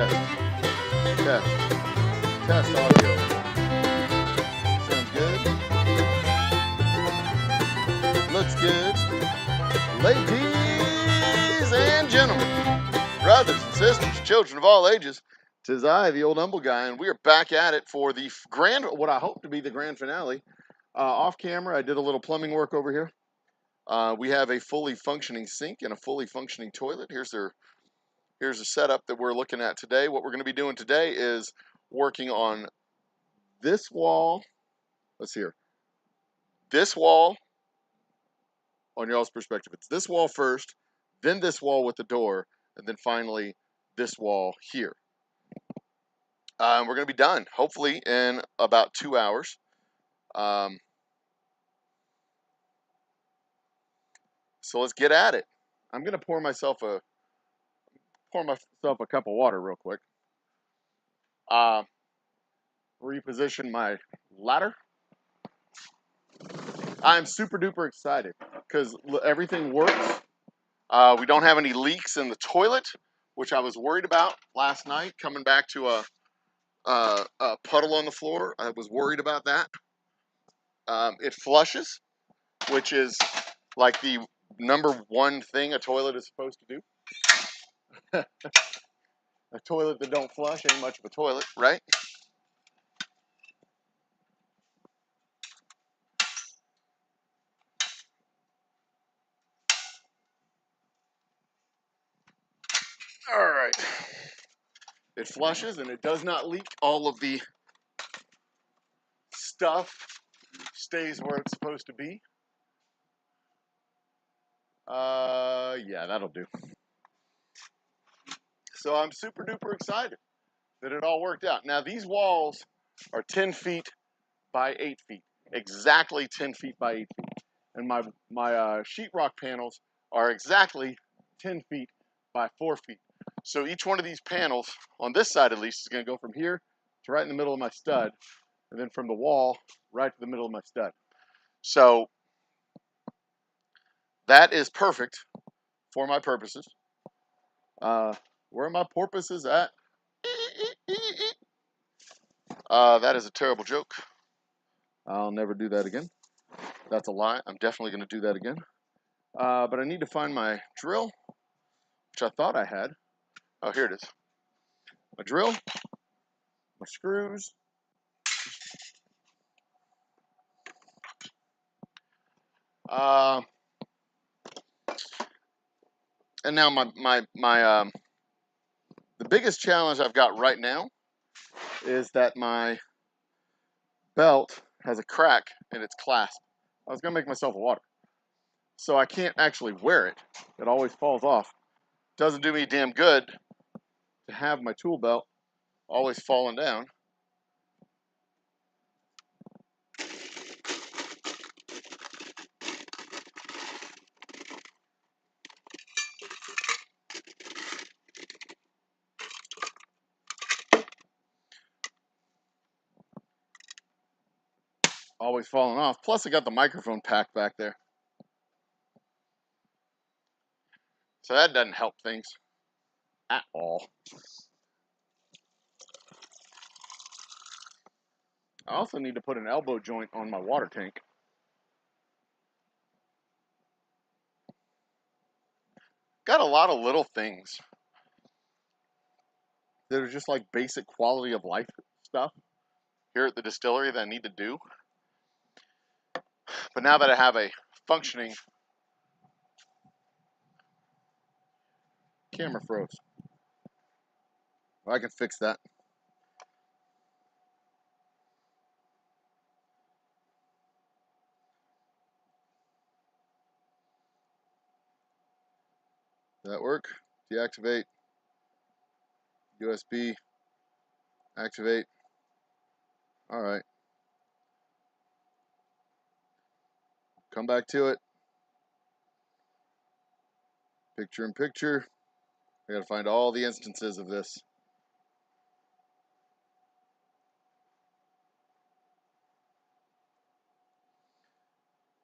Test. Test audio. Sounds good. Looks good. Ladies and gentlemen, brothers and sisters, children of all ages, 'tis I, the old humble guy, and we are back at it for the what I hope to be the grand finale. Off camera, I did a little plumbing work over here. We have a fully functioning sink and a fully functioning toilet. Here's the setup that we're looking at today. What we're going to be doing today is working on this wall. Let's see here. This wall, on y'all's perspective, it's this wall first, then this wall with the door, and then finally this wall here. We're going to be done, hopefully, in about 2 hours. So let's get at it. I'm going to pour myself a cup of water real quick. Reposition my ladder. I'm super duper excited because everything works. We don't have any leaks in the toilet, which I was worried about last night. Coming back to a puddle on the floor, I was worried about that. It flushes, which is like the number one thing a toilet is supposed to do. A toilet that don't flush ain't much of a toilet, right? All right. It flushes and it does not leak. All of the stuff stays where it's supposed to be. Yeah, that'll do. So I'm super duper excited that it all worked out. Now these walls are 10 feet by 8 feet, exactly 10 feet by 8 feet. And my sheetrock panels are exactly 10 feet by 4 feet. So each one of these panels, on this side at least, is going to go from here to right in the middle of my stud, and then from the wall right to the middle of my stud. So that is perfect for my purposes. Where are my porpoises at? That is a terrible joke. I'll never do that again. That's a lie. I'm definitely going to do that again. But I need to find my drill, which I thought I had. Oh, here it is. My drill, my screws. And now the biggest challenge I've got right now is that my belt has a crack in its clasp. I was gonna make myself a water, so I can't actually wear it. It always falls off. Doesn't do me damn good to have my tool belt always falling down. Always falling off. Plus, I got the microphone pack back there. So that doesn't help things at all. I also need to put an elbow joint on my water tank. Got a lot of little things that are just like basic quality of life stuff here at the distillery that I need to do. But now that I have a functioning camera froze. Well, I can fix that. Did that work? Deactivate. USB. Activate. All right. Come back to it. Picture in picture. I gotta find all the instances of this.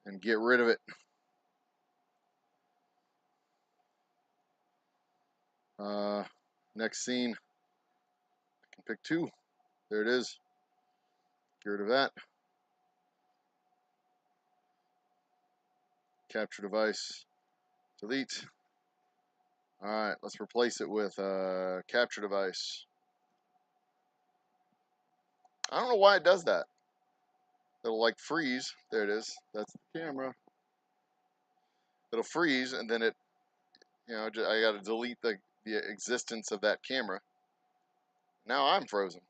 And get rid of it. Next scene. pick 2. There it is. Get rid of that. Capture device. Delete. All right, let's replace it with capture device. I don't know why it does that. It'll like freeze. There it is. That's the camera. It'll freeze, and then it, you know, I got to delete the existence of that camera. Now I'm frozen.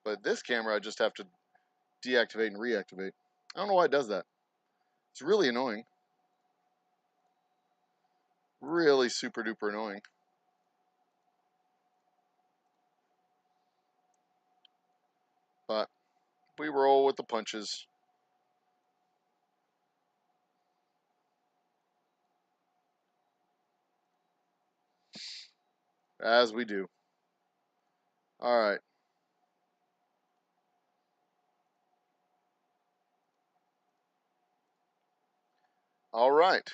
But this camera, I just have to deactivate and reactivate. I don't know why it does that. It's really annoying. Really super duper annoying. But we roll with the punches. As we do. All right. All right.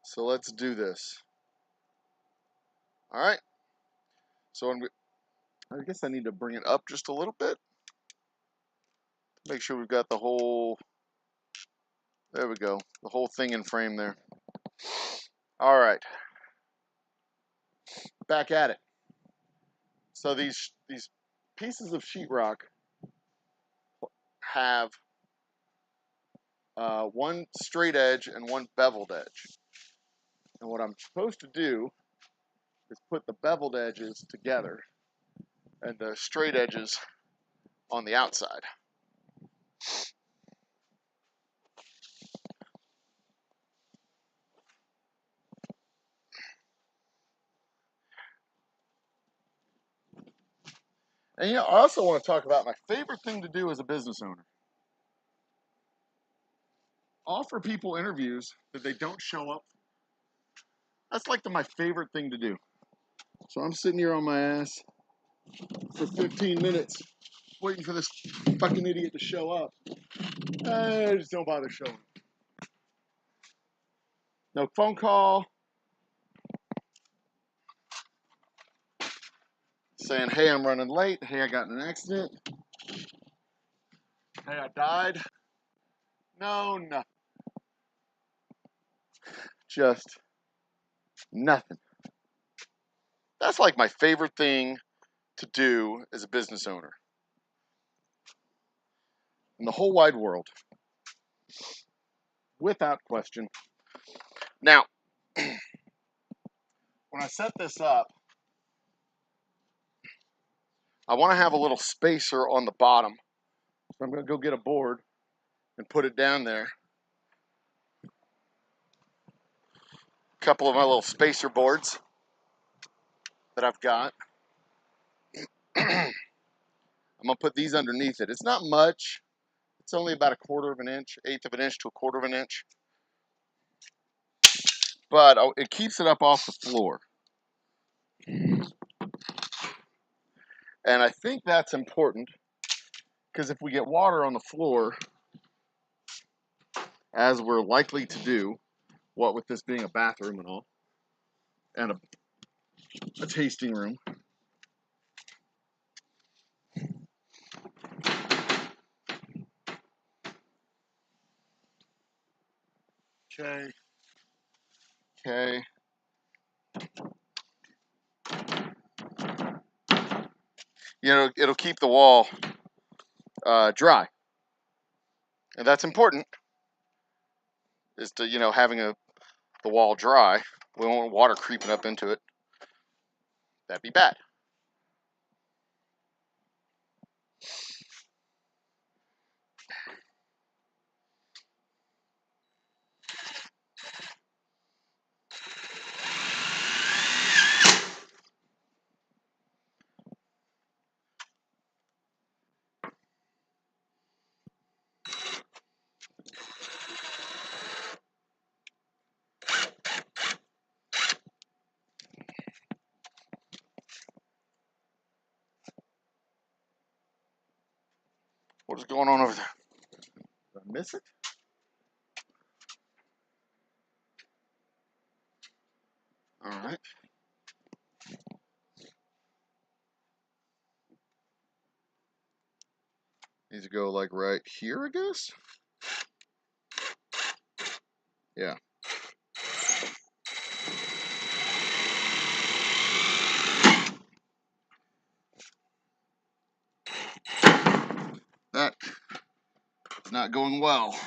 So let's do this. All right. So I guess I need to bring it up just a little bit. Make sure we've got the whole, there we go, the whole thing in frame there. All right. Back at it. So these pieces of sheetrock have one straight edge and one beveled edge. And what I'm supposed to do is put the beveled edges together and the straight edges on the outside. And you know, I also want to talk about my favorite thing to do as a business owner. Offer people interviews that they don't show up. That's like my favorite thing to do. So I'm sitting here on my ass for 15 minutes waiting for this fucking idiot to show up. I just don't bother showing up. No phone call saying, hey, I'm running late. Hey, I got in an accident. Hey, I died. No, nothing. Just nothing. That's like my favorite thing to do as a business owner in the whole wide world, without question. Now, when I set this up, I want to have a little spacer on the bottom. So I'm going to go get a board and put it down there. A couple of my little spacer boards that I've got. I'm going to put these underneath it. It's not much. It's only about 1/4 of an inch, 1/8 of an inch to 1/4 of an inch. But it keeps it up off the floor. And I think that's important because if we get water on the floor, as we're likely to do, what with this being a bathroom and all, and a tasting room. Okay. You know, it'll keep the wall dry. And that's important, is to, you know, having the wall dry. We don't want water creeping up into it. That'd be bad. What is going on over there? Did I miss it? All right. Needs to go like right here, I guess. Yeah. That is not going well.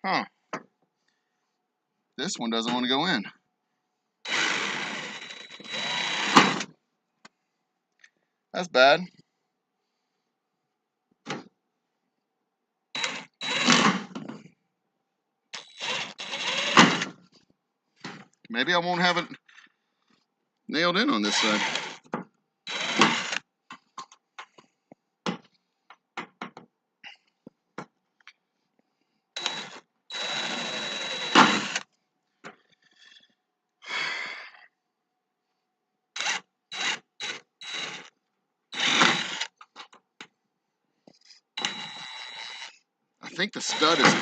Huh. This one doesn't want to go in. That's bad. Maybe I won't have it nailed in on this side. I think the stud is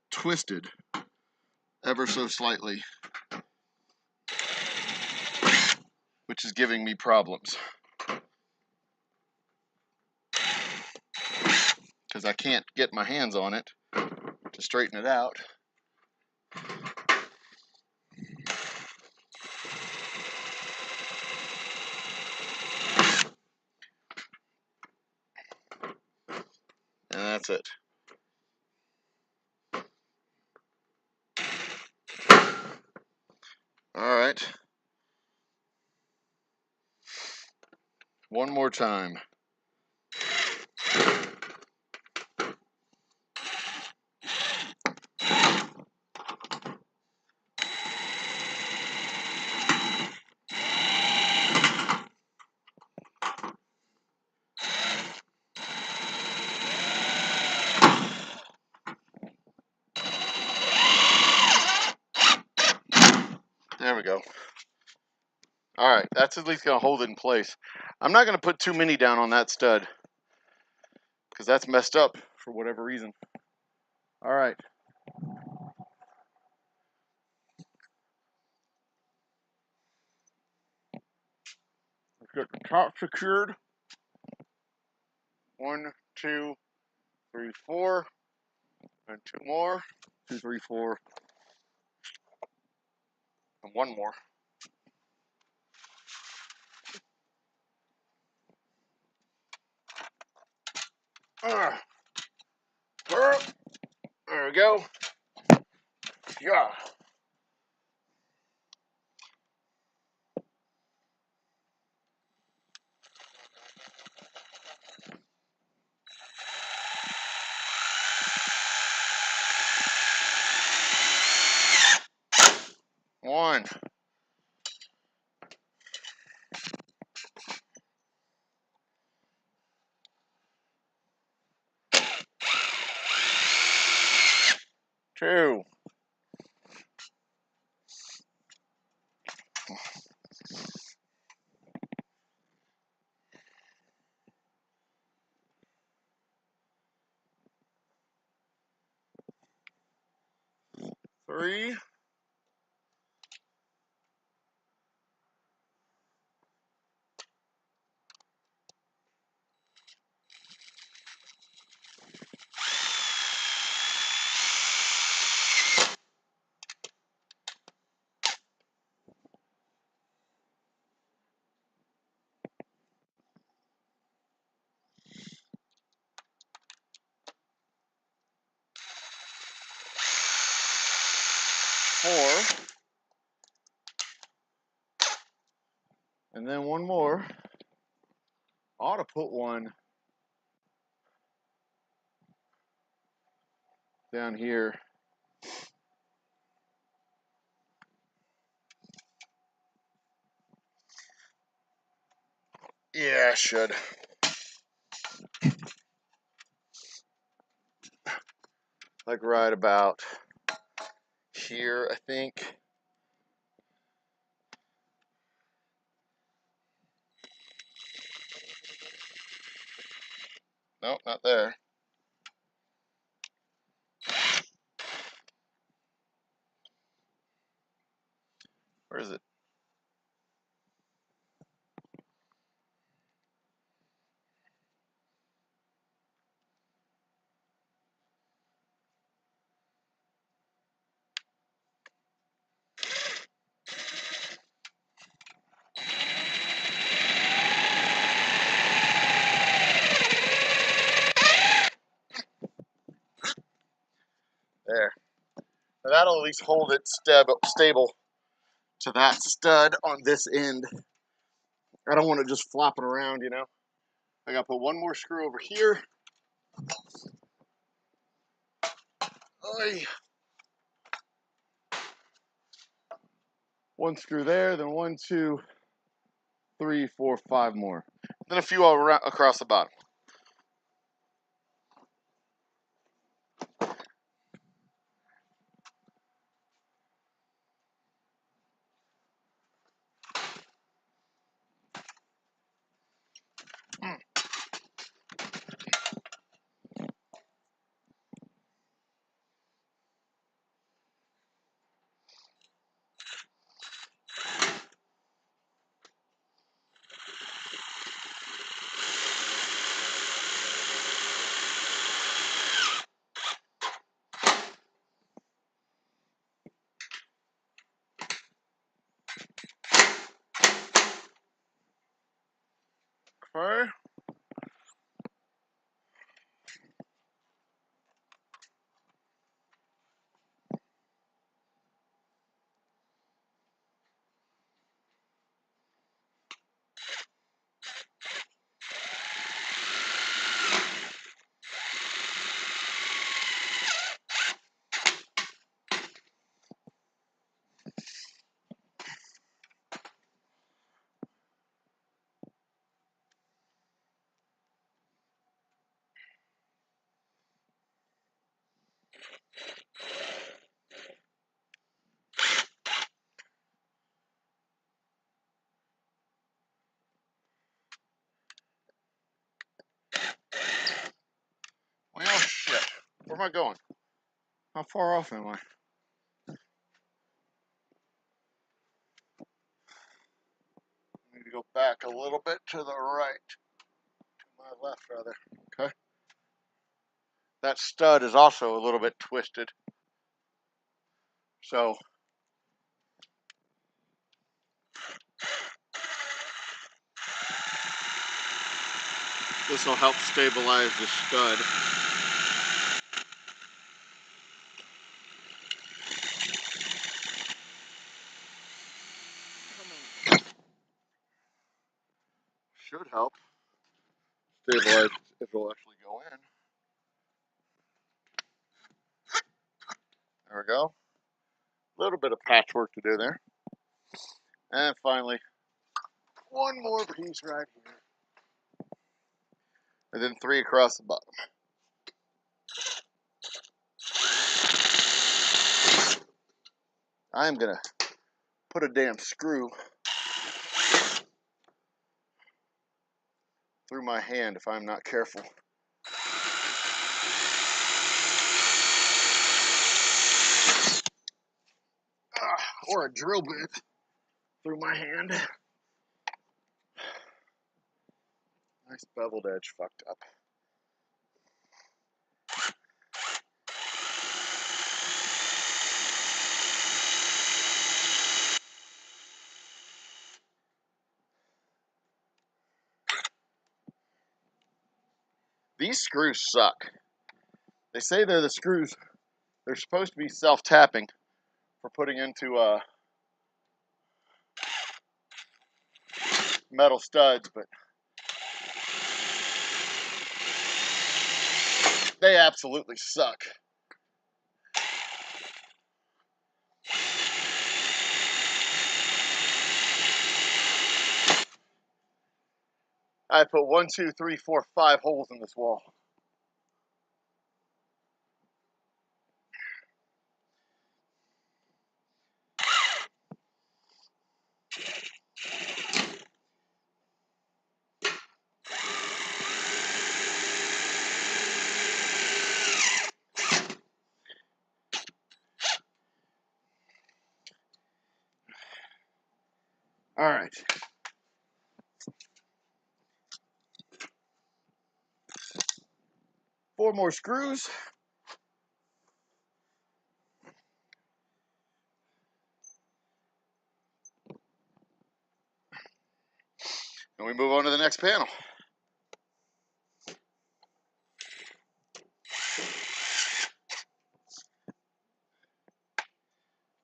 twisted ever so slightly, which is giving me problems because I can't get my hands on it to straighten it out. And that's it. All right. One more time. There we go. All right, that's at least going to hold it in place. I'm not going to put too many down on that stud because that's messed up for whatever reason. All right. Let's get the top secured. 1, 2, 3, 4. And 2 more. 2, 3, 4. And 1 more. There we go. Yeah. One. Two. Three. 4. And then 1 more. Ought to put one down here. Yeah, I should. Like right about here, I think. Nope, not there. is it? There. Now that'll at least hold it stable to that stud on this end. I don't want it just flopping around, you know. I gotta put one more screw over here. Oy. One screw there, then 1, 2, 3, 4, 5 more. Then a few all around, across the bottom. Okay. Well, shit. Where am I going? How far off am I? I need to go back a little bit to the right. To my left, rather. Okay. That stud is also a little bit twisted. So this will help stabilize the stud. Should help stabilize if it'll actually go in. There we go. A little bit of patchwork to do there. And finally, one more piece right here. And then 3 across the bottom. I'm gonna put a damn screw through my hand if I'm not careful. Or a drill bit through my hand. Nice beveled edge fucked up. These screws suck. They say they're the screws. They're supposed to be self-tapping for putting into metal studs, but they absolutely suck. I put 1, 2, 3, 4, 5 holes in this wall. All right. Four more screws. And we move on to the next panel.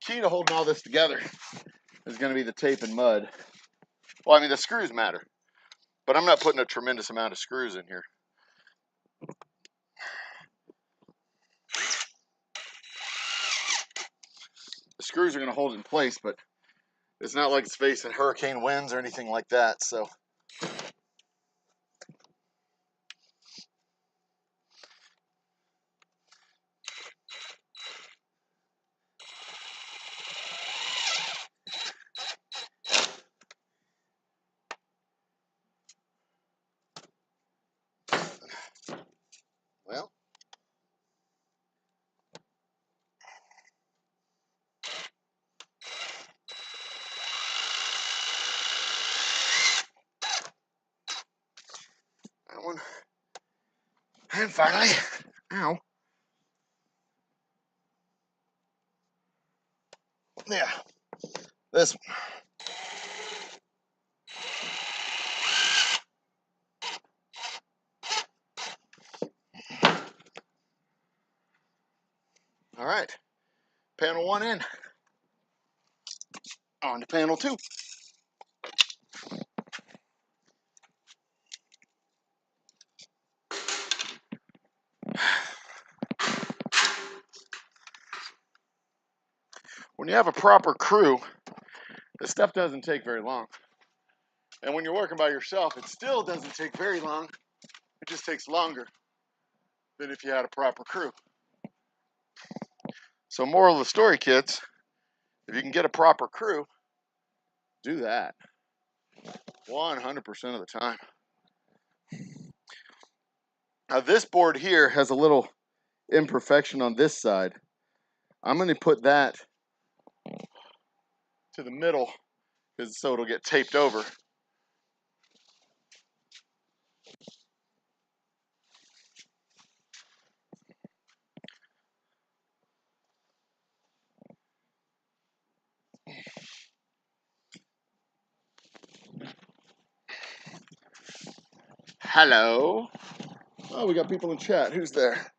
Key to holding all this together is going to be the tape and mud. Well, I mean, the screws matter, but I'm not putting a tremendous amount of screws in here. The screws are going to hold it in place, but it's not like it's facing hurricane winds or anything like that, so. Well, that one. And finally, ow. Yeah, this one. All right, panel one in. On to panel two. When you have a proper crew, this stuff doesn't take very long. And when you're working by yourself, it still doesn't take very long. It just takes longer than if you had a proper crew. So moral of the story, kids, if you can get a proper crew, do that 100% of the time. Now this board here has a little imperfection on this side. I'm going to put that to the middle so it'll get taped over. Hello. Oh, we got people in chat. Who's there?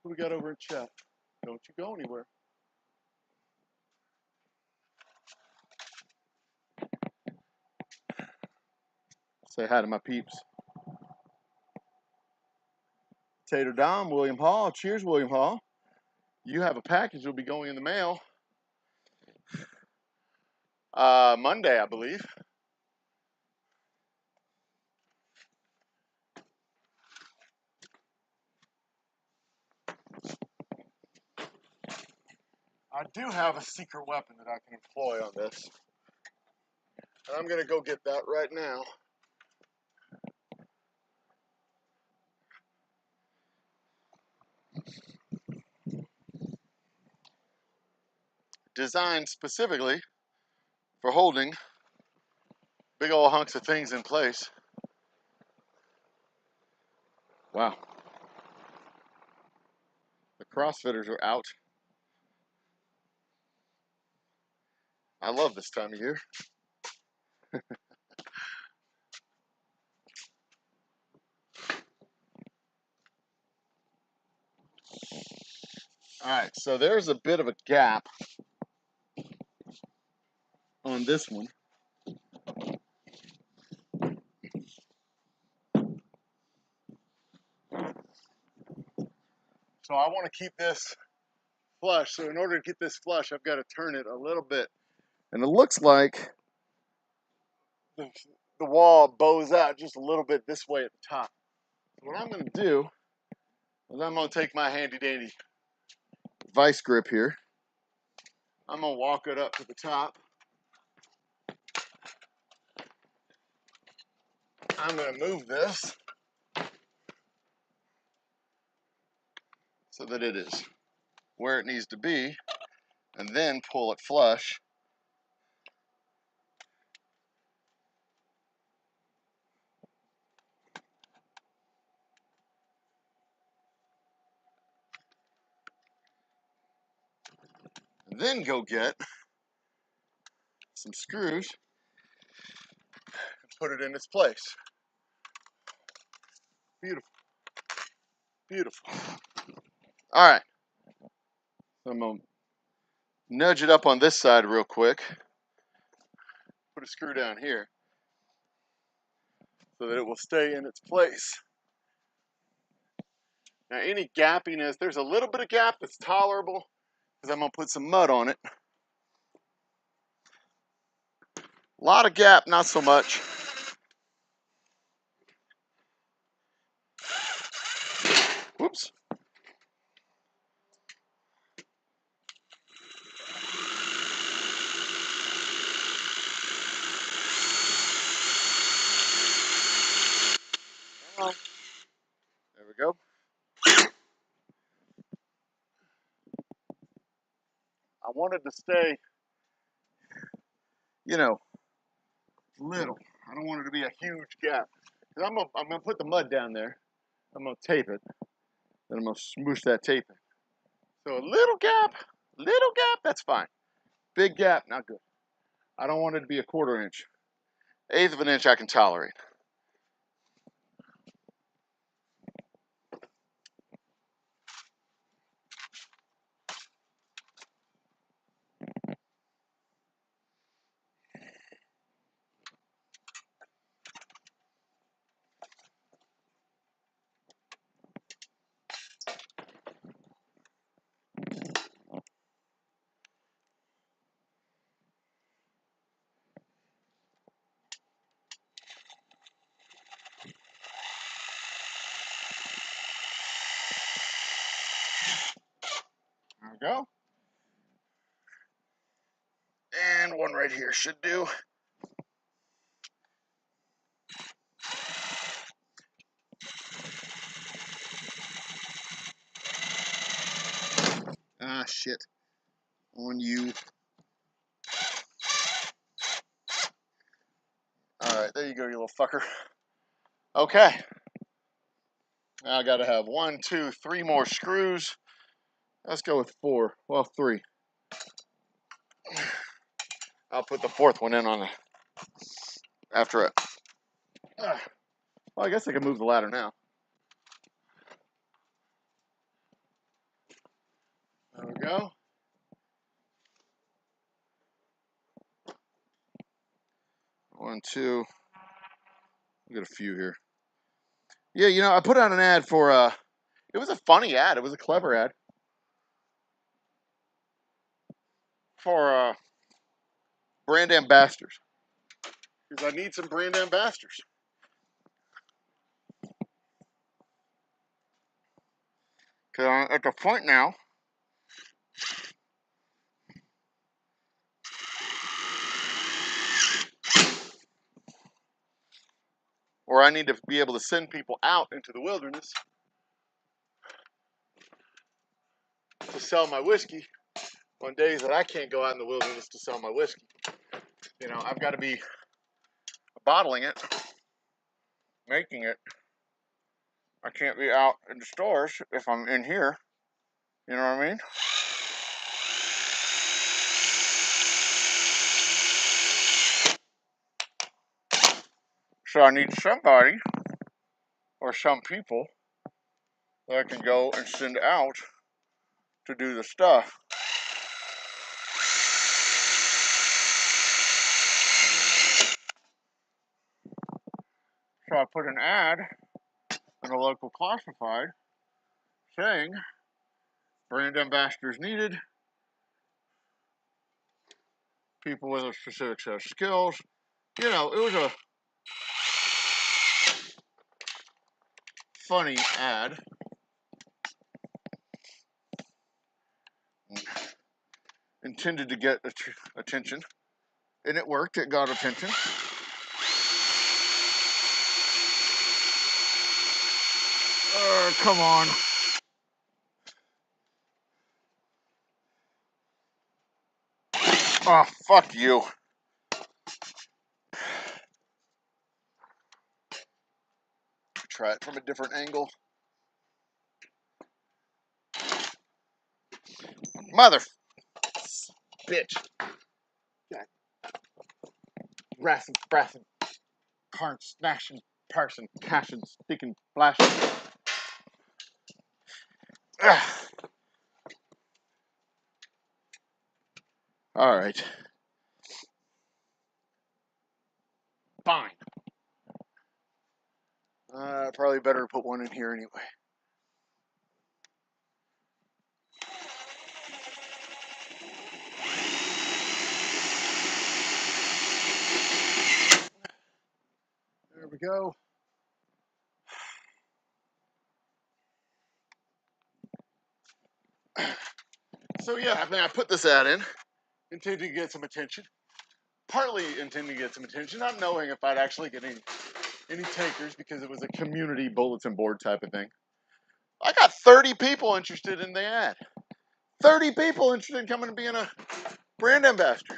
Who we got over in chat? Don't you go anywhere. Say hi to my peeps. Tater Dom, William Hall. Cheers, William Hall. You have a package that'll be going in the mail Monday, I believe. I do have a secret weapon that I can employ on this. And I'm going to go get that right now. Designed specifically for holding big old hunks of things in place. Wow. The CrossFitters are out. I love this time of year. All right, so there's a bit of a gap on this one. So I want to keep this flush. So in order to get this flush, I've got to turn it a little bit. And it looks like the wall bows out just a little bit this way at the top. So what I'm going to do is I'm going to take my handy dandy vice grip here. I'm going to walk it up to the top. I'm going to move this so that it is where it needs to be, and then pull it flush. And then go get some screws and put it in its place. Beautiful. Beautiful. All right. So I'm going to nudge it up on this side real quick. Put a screw down here so that it will stay in its place. Now, any gappiness, there's a little bit of gap that's tolerable because I'm going to put some mud on it. A lot of gap, not so much. Whoops. There we go. I wanted to stay, you know, little. I don't want it to be a huge gap. I'm gonna put the mud down there. I'm gonna tape it. Then I'm gonna smoosh that tape in. So a little gap, that's fine. Big gap, not good. I don't want it to be a 1/4 inch. 1/8 of an inch I can tolerate. There we go. And one right here should do. Ah, shit. On you. All right, there you go, you little fucker. Okay. Now I gotta have 1, 2, 3 more screws. Let's go with 4. Well, 3. I'll put the 4th one in on the, after it. Well, I guess I can move the ladder now. There we go. One, two. We got a few here. Yeah, you know, I put out an ad for, it was a funny ad. It was a clever ad. For, brand ambassadors. Because I need some brand ambassadors. Because I'm at the point now where I need to be able to send people out into the wilderness to sell my whiskey on days that I can't go out in the wilderness to sell my whiskey. You know, I've got to be bottling it, making it. I can't be out in the stores if I'm in here. You know what I mean? So I need somebody or some people that I can go and send out to do the stuff. So I put an ad in a local classified saying brand ambassadors needed, people with a specific set of skills. You know, it was a funny ad. Intended to get attention, and it worked. It got attention. Oh, come on. Oh, fuck you. Try it from a different angle. Mother bitch. Rassin, brassin, carn, snashing, parson, cashin, sticking, flashing. All right. Fine. Probably better to put one in here anyway. There we go. So yeah, I mean, I put this ad in, intending to get some attention. Partly intending to get some attention, not knowing if I'd actually get any takers because it was a community bulletin board type of thing. I got 30 people interested in the ad. 30 people interested in coming and being a brand ambassador.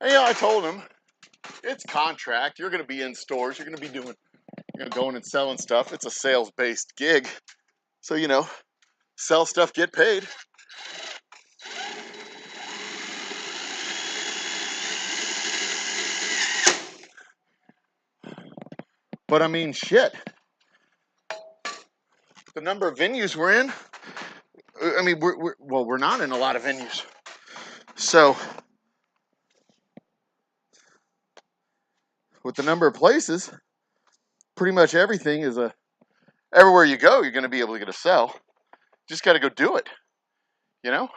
And I told them, it's contract. You're going to be in stores. You're going to be doing, going and selling stuff. It's a sales-based gig. So, sell stuff, get paid. But I mean, shit. The number of venues we're in, I mean, we're not in a lot of venues. So, with the number of places, pretty much everything is everywhere you go, you're going to be able to get a sell. Just got to go do it. You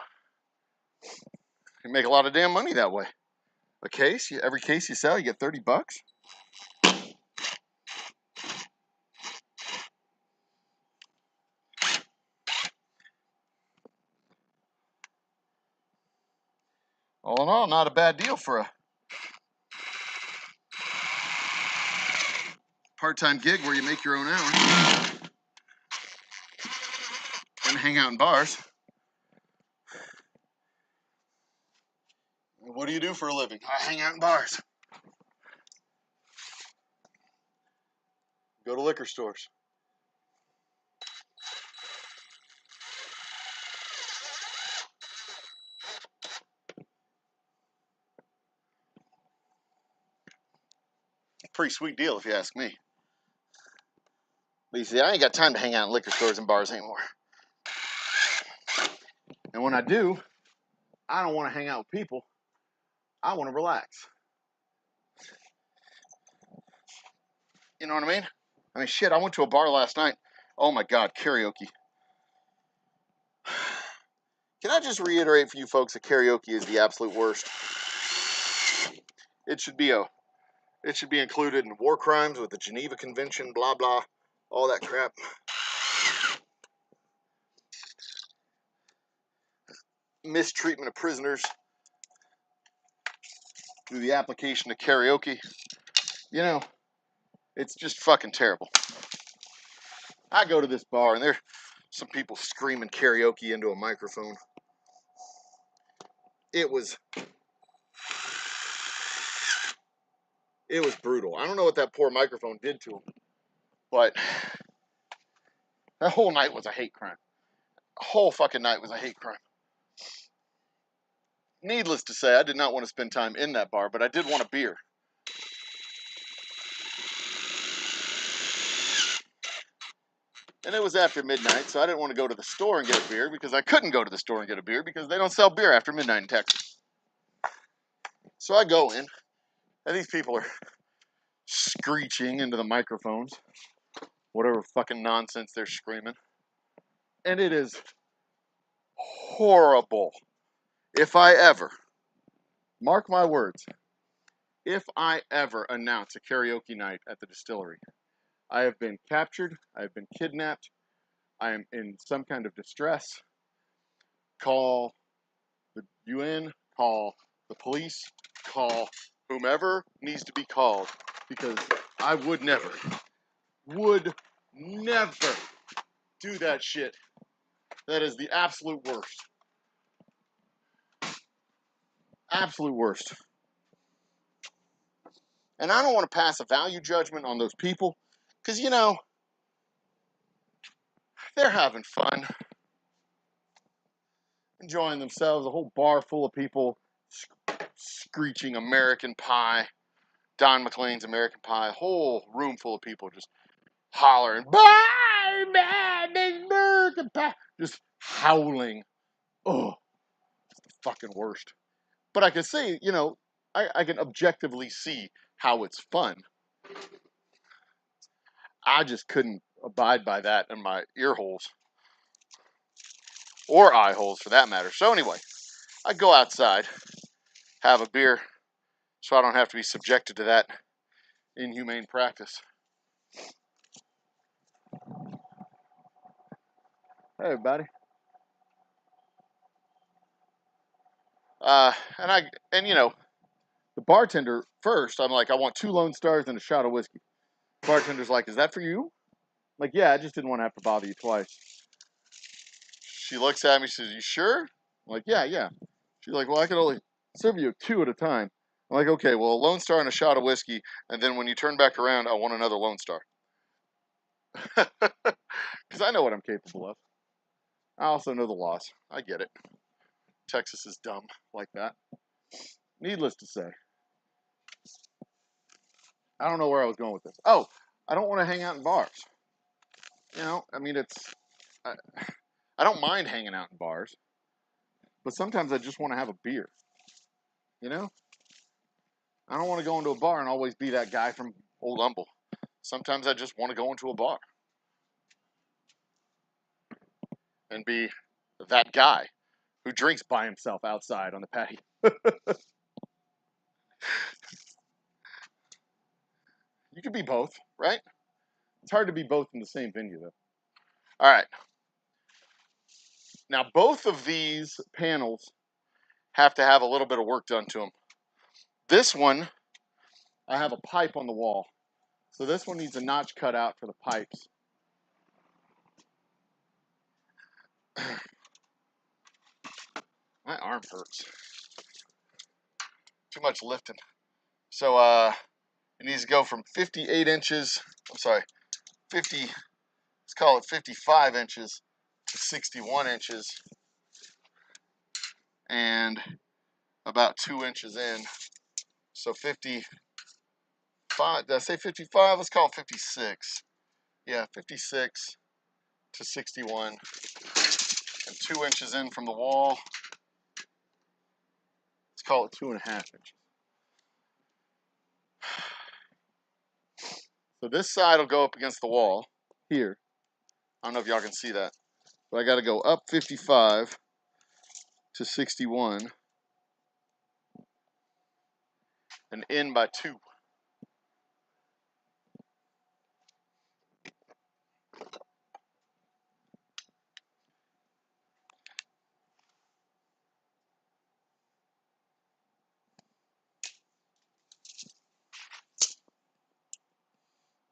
make a lot of damn money that way. Every case you sell, you get $30. All in all, not a bad deal for a part-time gig where you make your own hours and hang out in bars. What do you do for a living? I hang out in bars. Go to liquor stores. Pretty sweet deal if you ask me. But you see, I ain't got time to hang out in liquor stores and bars anymore. And when I do, I don't want to hang out with people. I want to relax. You know what I mean? I mean, shit, I went to a bar last night. Oh my God, karaoke. Can I just reiterate for you folks that karaoke is the absolute worst? It should be included in war crimes with the Geneva Convention, blah, blah, all that crap. Mistreatment of prisoners through the application of karaoke. It's just fucking terrible. I go to this bar and there's some people screaming karaoke into a microphone. It was brutal. I don't know what that poor microphone did to him, but that whole night was a hate crime. The whole fucking night was a hate crime. Needless to say, I did not want to spend time in that bar, but I did want a beer. And it was after midnight, so I didn't want to go to the store and get a beer because I couldn't go to the store and get a beer because they don't sell beer after midnight in Texas. So I go in, and these people are screeching into the microphones, whatever fucking nonsense they're screaming. And it is horrible. If I ever, mark my words, if I ever announce a karaoke night at the distillery, I have been captured, I have been kidnapped, I am in some kind of distress. Call the UN, call the police, call whomever needs to be called, because I would never do that shit. That is the absolute worst. Absolute worst. And I don't want to pass a value judgment on those people because, you know, they're having fun, enjoying themselves. A whole bar full of people screeching American Pie, Don McLean's American Pie, a whole room full of people just hollering, "Bye, man, it's American Pie," just howling. Oh, it's the fucking worst. But I can see, you know, I can objectively see how it's fun. I just couldn't abide by that in my ear holes. Or eye holes for that matter. So anyway, I go outside, have a beer, so I don't have to be subjected to that inhumane practice. Hey, everybody. And you know, the bartender first, I'm like, I want 2 Lone Stars and a shot of whiskey. Bartender's like, is that for you? I'm like, yeah, I just didn't want to have to bother you twice. She looks at me, says, you sure? I'm like, yeah. She's like, well, I can only serve you 2 at a time. I'm like, okay, well, a Lone Star and a shot of whiskey, and then when you turn back around, I want another Lone Star. Because I know what I'm capable of. I also know the laws. I get it. Texas is dumb like that. Needless to say. I don't know where I was going with this. Oh, I don't want to hang out in bars. You know, I mean, I don't mind hanging out in bars, but sometimes I just want to have a beer. You know? I don't want to go into a bar and always be that guy from Old Humble. Sometimes I just want to go into a bar and be that guy who drinks by himself outside on the patio. You could be both, right? It's hard to be both in the same venue, though. All right. Now, both of these panels have to have a little bit of work done to them. This one, I have a pipe on the wall. So this one needs a notch cut out for the pipes. My arm hurts. Too much lifting. So it needs to go from 58 inches, let's call it 55 inches to 61 inches. And about 2 inches in. So 55, did I say 55? Let's call it 56. Yeah, 56 to 61. And 2 inches in from the wall. Let's call it 2.5 inches. So this side will go up against the wall here. I don't know if y'all can see that. But I got to go up 55 to 61 and in by 2.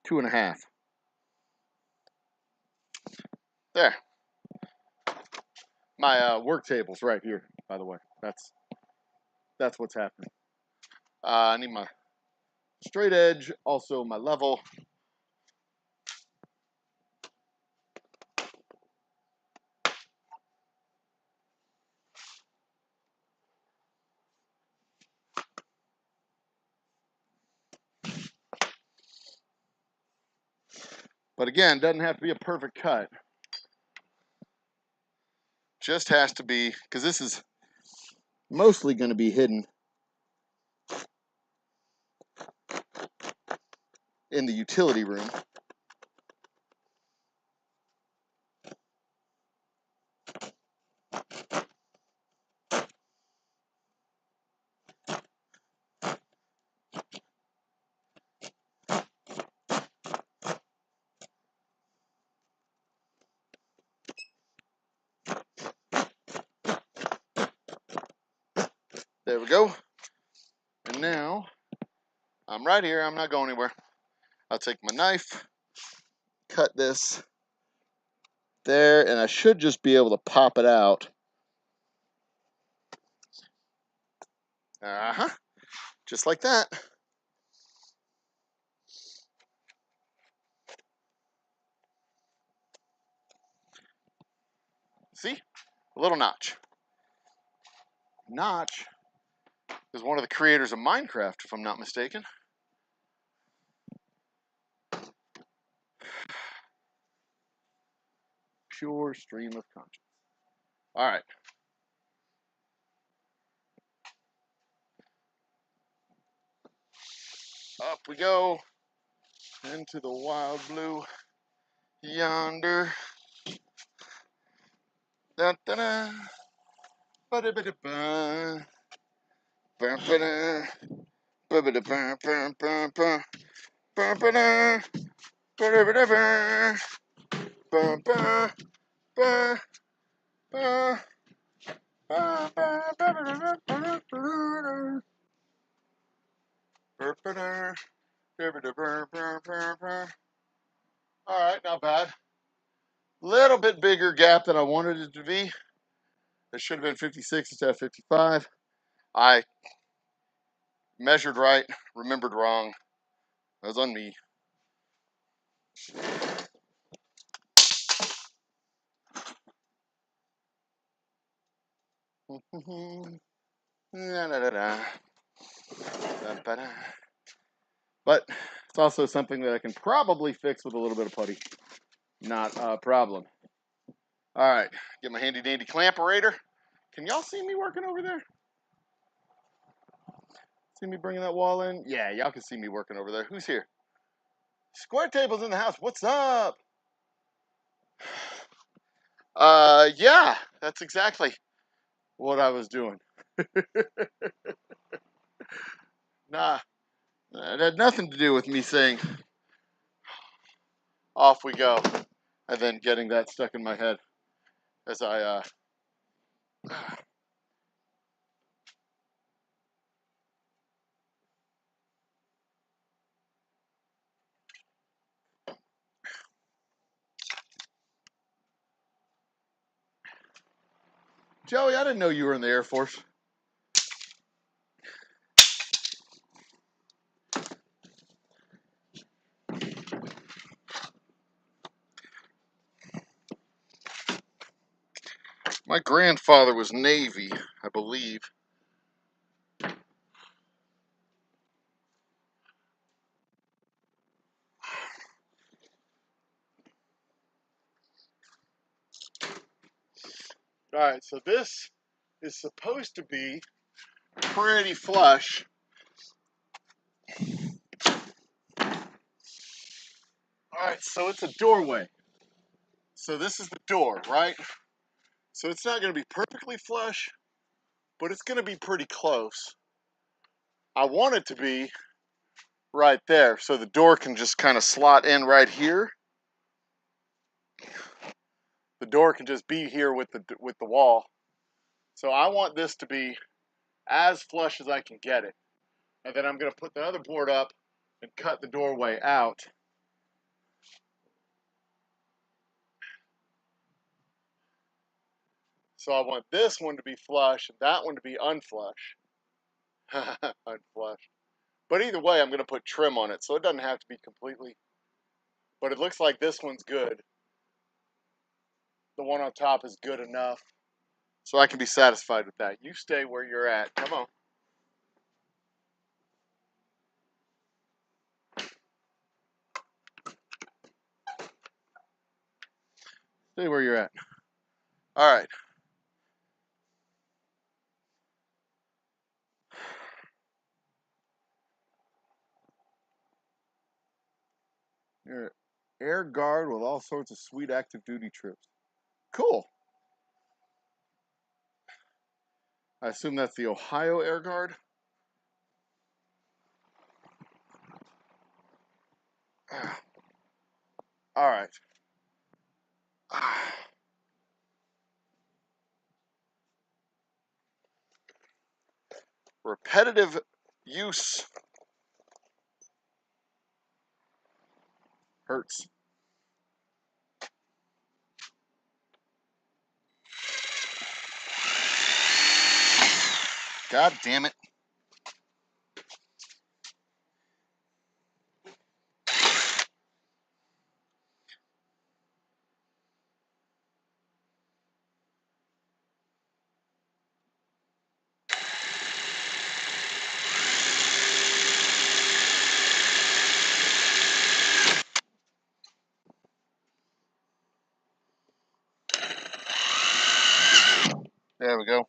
Two and a half. There. My work table's right here, by the way. That's what's happening. I need my straight edge, also my level. But again, doesn't have to be a perfect cut. Just has to be, because this is mostly going to be hidden in the utility room. There we go. And now, I'm right here. I'm not going anywhere. I'll take my knife, cut this there, and I should just be able to pop it out. Uh-huh. Just like that. See? A little notch. Notch is one of the creators of Minecraft, if I'm not mistaken. Pure stream of conscience. All right. Up we go into the wild blue yonder. Da da da. Ba da ba da ba. Ba ba da. Ba ba da ba ba ba ba. Ba ba da. Ba da ba da ba. Ba ba ba ba. Ba ba ba ba ba ba. All right, not bad. Little bit bigger gap than I wanted it to be. It should have been 56 instead of 55. I measured right, remembered wrong. That was on me. But it's also something that I can probably fix with a little bit of putty. Not a problem. All right, get my handy dandy clamperator. Can y'all see me working over there? See me bringing that wall in? Yeah, y'all can see me working over there. Who's here? Square table's in the house. What's up? Yeah, that's exactly what I was doing. Nah, it had nothing to do with me saying, off we go, and then getting that stuck in my head as I, Joey, I didn't know you were in the Air Force. My grandfather was Navy, I believe. All right, so this is supposed to be pretty flush. All right, so it's a doorway. So this is the door, right? So it's not going to be perfectly flush, but it's going to be pretty close. I want it to be right there, so the door can just kind of slot in right here. The door can just be here with the wall. So I want this to be as flush as I can get it. And then I'm going to put the other board up and cut the doorway out. So I want this one to be flush and that one to be unflush. Unflushed. But either way, I'm going to put trim on it, so it doesn't have to be completely. But it looks like this one's good. The one on top is good enough. So I can be satisfied with that. You stay where you're at. Come on. Stay where you're at. All right. You're Air Guard with all sorts of sweet active duty trips. Cool. I assume that's the Ohio Air Guard. All right. Repetitive use hurts. God damn it. There we go.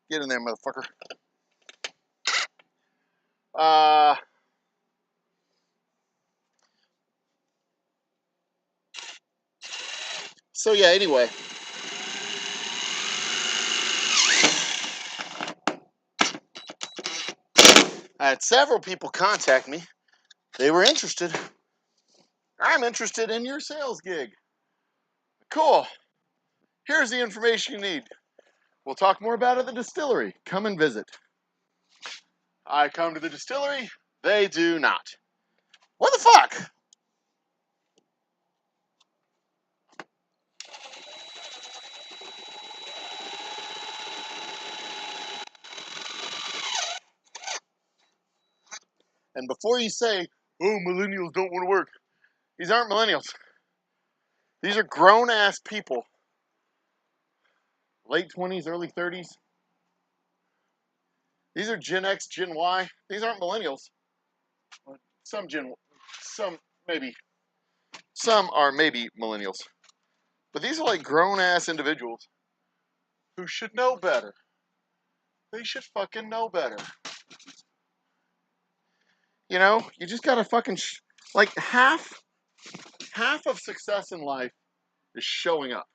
Get in there, motherfucker. So yeah, anyway. I had several people contact me. They were interested. I'm interested in your sales gig. Cool. Here's the information you need. We'll talk more about it at the distillery. Come and visit. I come to the distillery. They do not. What the fuck? And before you say, oh, millennials don't want to work, these aren't millennials. These are grown-ass people. Late 20s, early 30s. These are Gen X, Gen Y. These aren't millennials. Some maybe. Some are maybe millennials. But these are like grown-ass individuals who should know better. They should fucking know better. You know, you just gotta fucking, like half of success in life is showing up.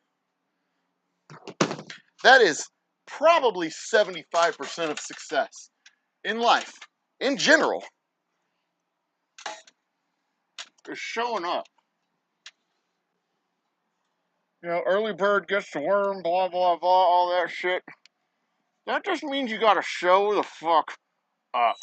That is probably 75% of success in life, in general, is showing up. You know, early bird gets the worm, blah, blah, blah, all that shit. That just means you gotta show the fuck up.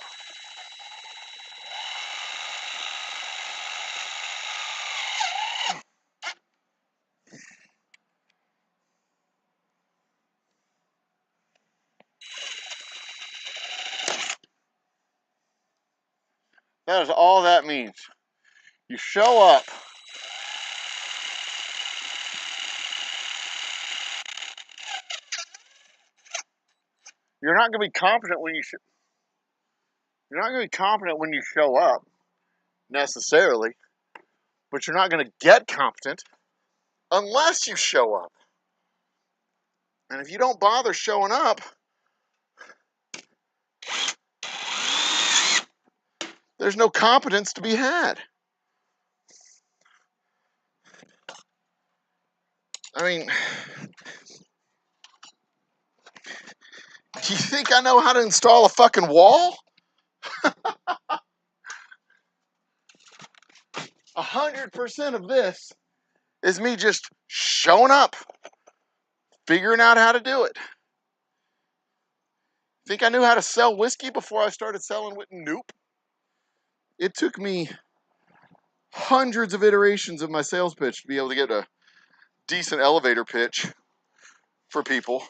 That is all that means. You show up. You're not gonna be confident when you're not gonna be confident when you show up, necessarily, but you're not gonna get competent unless you show up. And if you don't bother showing up, there's no competence to be had. I mean, do you think I know how to install a fucking wall? 100% of this is me just showing up, figuring out how to do it. Think I knew how to sell whiskey before I started selling with Nope? It took me hundreds of iterations of my sales pitch to be able to get a decent elevator pitch for people.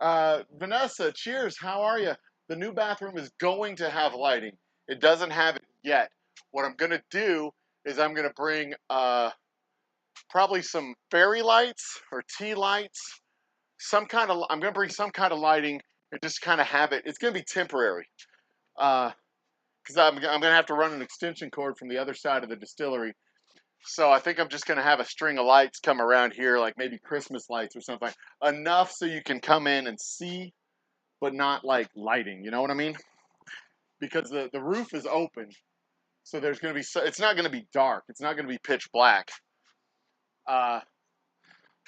Vanessa, cheers. How are you? The new bathroom is going to have lighting. It doesn't have it yet. What I'm going to do is I'm going to bring probably some fairy lights or tea lights. I'm going to bring some kind of lighting and just kind of have it. It's going to be temporary. Because I'm going to have to run an extension cord from the other side of the distillery. So I think I'm just going to have a string of lights come around here, like maybe Christmas lights or something. Enough so you can come in and see, but not like lighting. You know what I mean? Because the roof is open. So there's going to be, it's not going to be dark. It's not going to be pitch black. But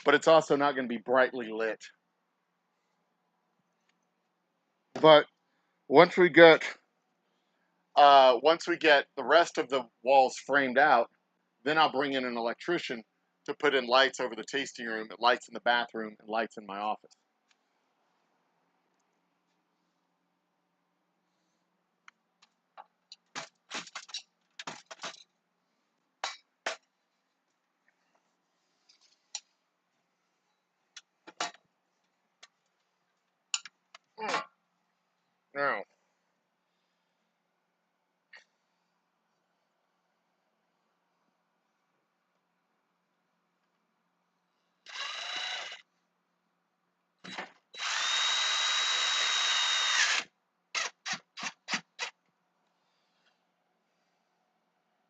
it's also not going to be brightly lit. But once we get the rest of the walls framed out, then I'll bring in an electrician to put in lights over the tasting room, and lights in the bathroom, and lights in my office. Now,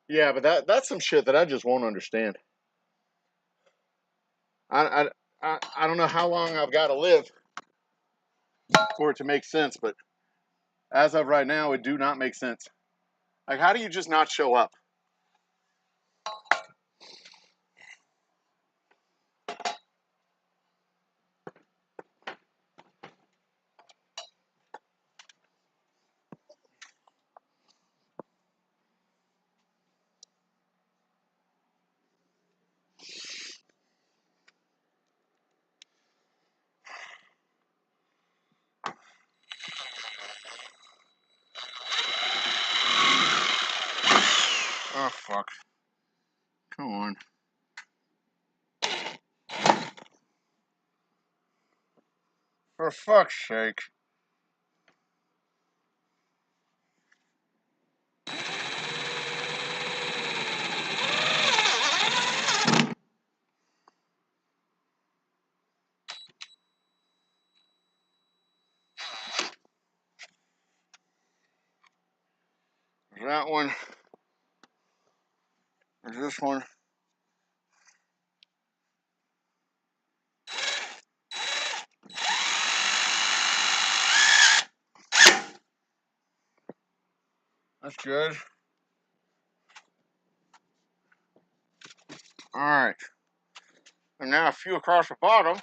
yeah, but that's some shit that I just won't understand. I don't know how long I've got to live for it to make sense, but as of right now, it do not make sense. Like, how do you just not show up? Oh, fuck. Come on. For fuck's sake. There's that one. There's this one. That's good. Alright. And now a few across the bottom.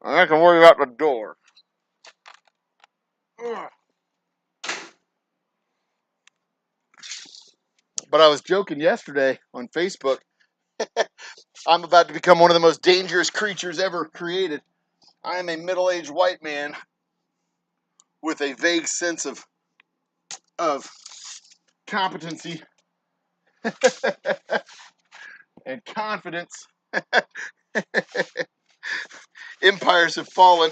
And I can worry about the door. Ugh. But I was joking yesterday on Facebook. I'm about to become one of the most dangerous creatures ever created. I am a middle-aged white man with a vague sense of competency and confidence. Empires have fallen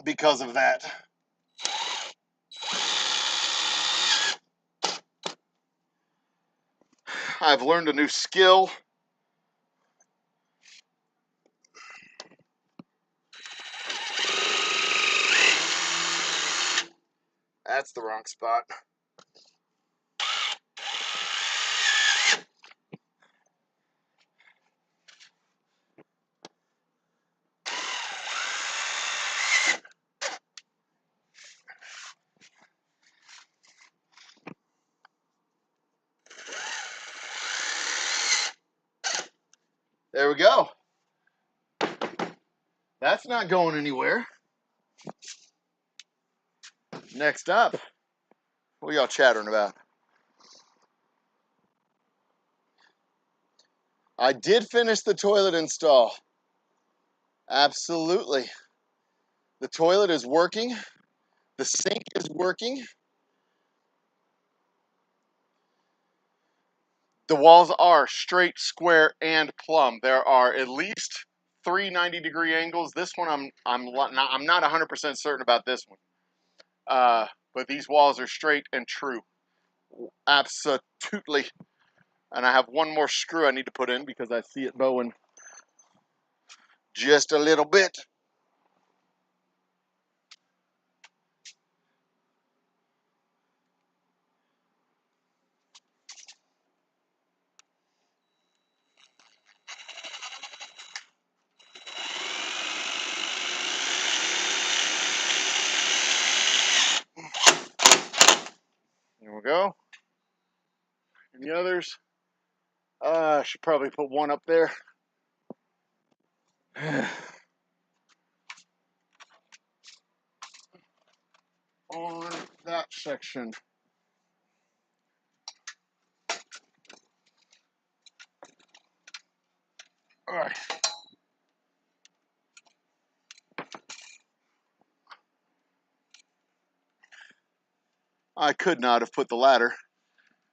because of that. I've learned a new skill. That's the wrong spot. There we go. That's not going anywhere. Next up, what are y'all chattering about? I did finish the toilet install. Absolutely. The toilet is working. The sink is working. The walls are straight, square, and plumb. There are at least 3 90-degree angles. This one, I'm not 100% certain about this one. But these walls are straight and true. Absolutely. And I have one more screw I need to put in because I see it bowing just a little bit. There we go. And the others, I should probably put one up there. On that section. All right. I could not have put the ladder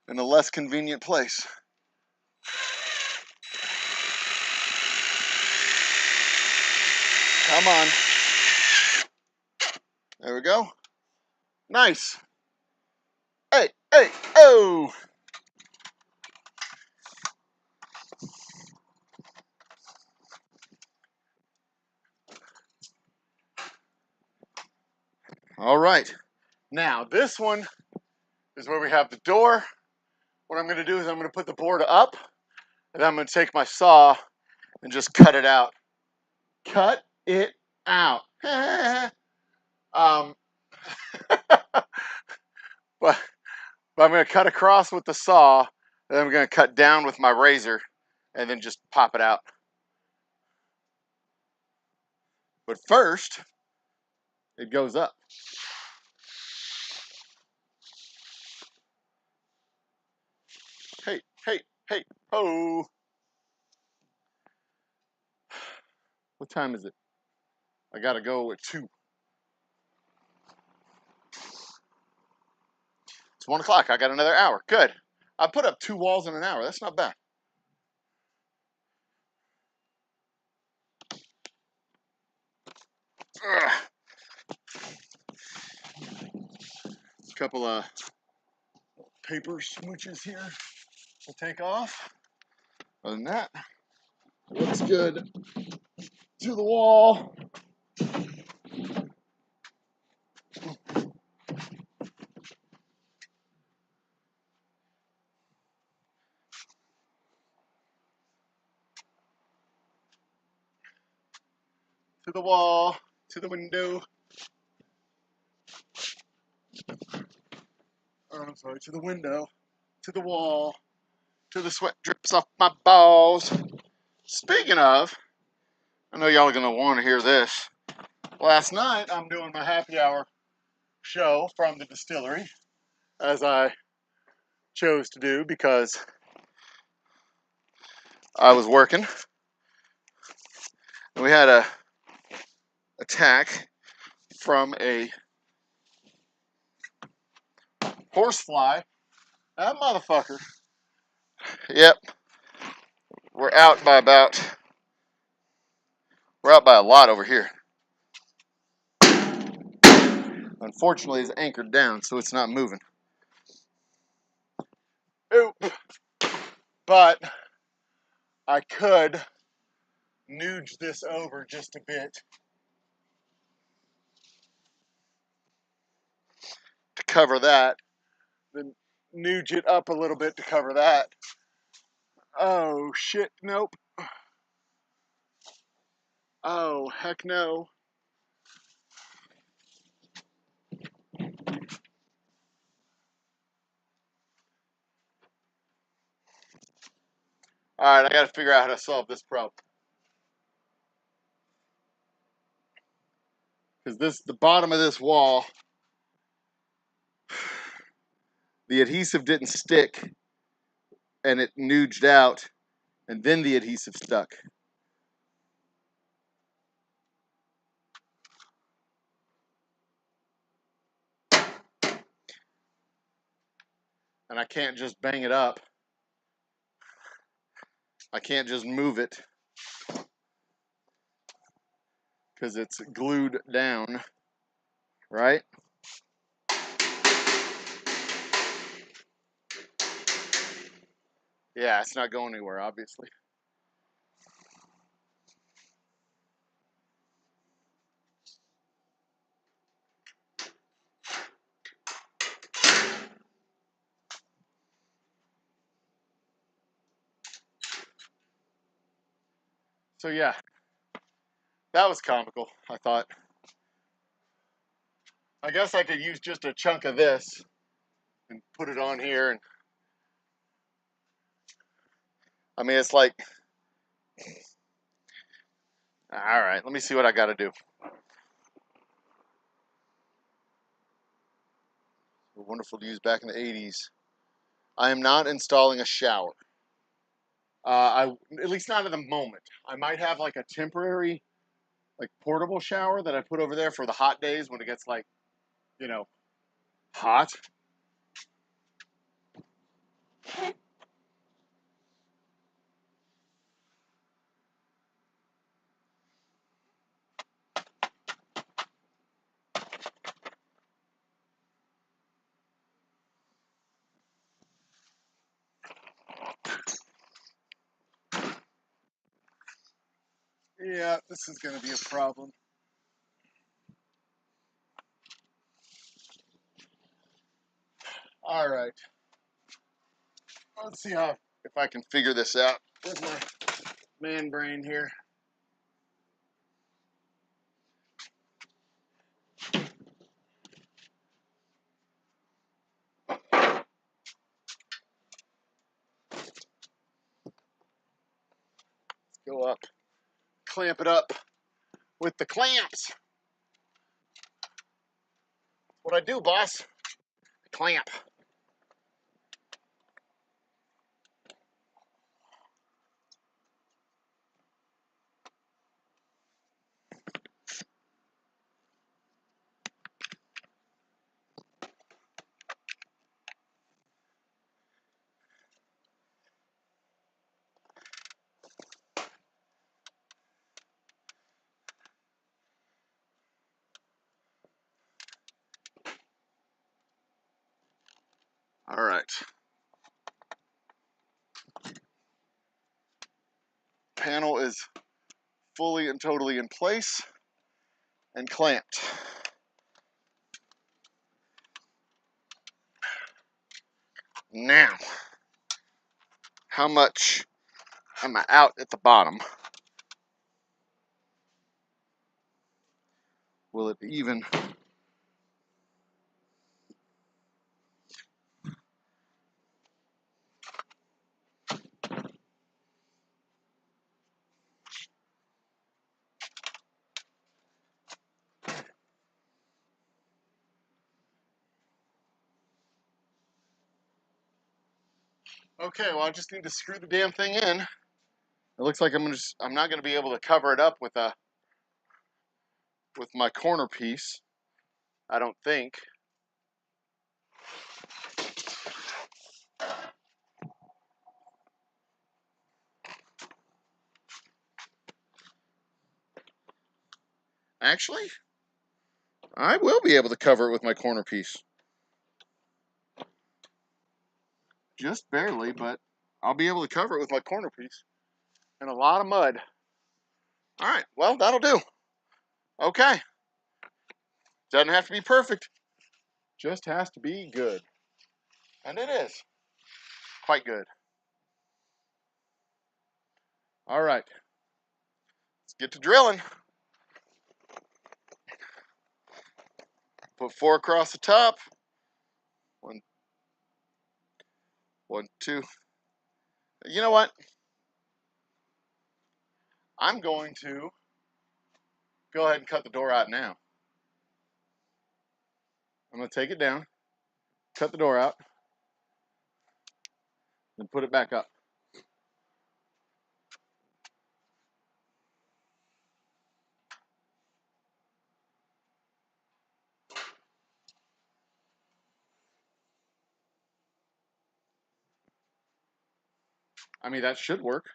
in a less convenient place. Come on. There we go. Nice. Hey, hey, oh. All right. Now, this one is where we have the door. What I'm going to do is I'm going to put the board up, and then I'm going to take my saw and just cut it out. Cut it out. um, but I'm going to cut across with the saw, and then I'm going to cut down with my razor, and then just pop it out. But first, it goes up. Hey, hey, hey, ho. What time is it? I gotta go at 2. It's 1 o'clock. I got another hour. Good. I put up 2 walls in an hour. That's not bad. Ugh. A couple of paper smooches here to take off. Other than that, it looks good. To the wall. To the wall. To the window. Oh, I'm sorry. To the window. To the wall. To the sweat drips off my balls. Speaking of, I know y'all are going to want to hear this. Last night, I'm doing my happy hour show from the distillery, as I chose to do because I was working. And we had a attack from a horsefly. That motherfucker. Yep. We're out by a lot over here. Unfortunately, it's anchored down, so it's not moving. Oop. But I could nudge this over just a bit to cover that. Then nudge it up a little bit to cover that. Oh, shit, nope. Oh, heck no. All right, I got to figure out how to solve this problem. Because the bottom of this wall, the adhesive didn't stick, and it nudged out, and then the adhesive stuck. And I can't just bang it up. I can't just move it because it's glued down, right? Yeah, it's not going anywhere, obviously. So yeah, that was comical, I thought. I guess I could use just a chunk of this and put it on here. And I mean, it's like, all right, let me see what I got to do. Wonderful to use back in the 80s. I am not installing a shower. At least not at the moment. I might have like a temporary, like portable shower that I put over there for the hot days when it gets like, hot. Yeah, this is going to be a problem. All right. Let's see if I can figure this out with my man brain here. Go up, clamp it up with the clamps. What I do, boss? Clamp. All right. Panel is fully and totally in place and clamped. Now, how much am I out at the bottom? Will it even? Okay, well, I just need to screw the damn thing in. It looks like I'm not gonna be able to cover it up with my corner piece. I don't think. Actually, I will be able to cover it with my corner piece. Just barely, but I'll be able to cover it with my corner piece. And a lot of mud. All right, well, that'll do. Okay. Doesn't have to be perfect. Just has to be good. And it is. Quite good. All right. Let's get to drilling. Put 4 across the top. 1, 1, 2. You know what? I'm going to go ahead and cut the door out now. I'm going to take it down, cut the door out, then put it back up. I mean, that should work,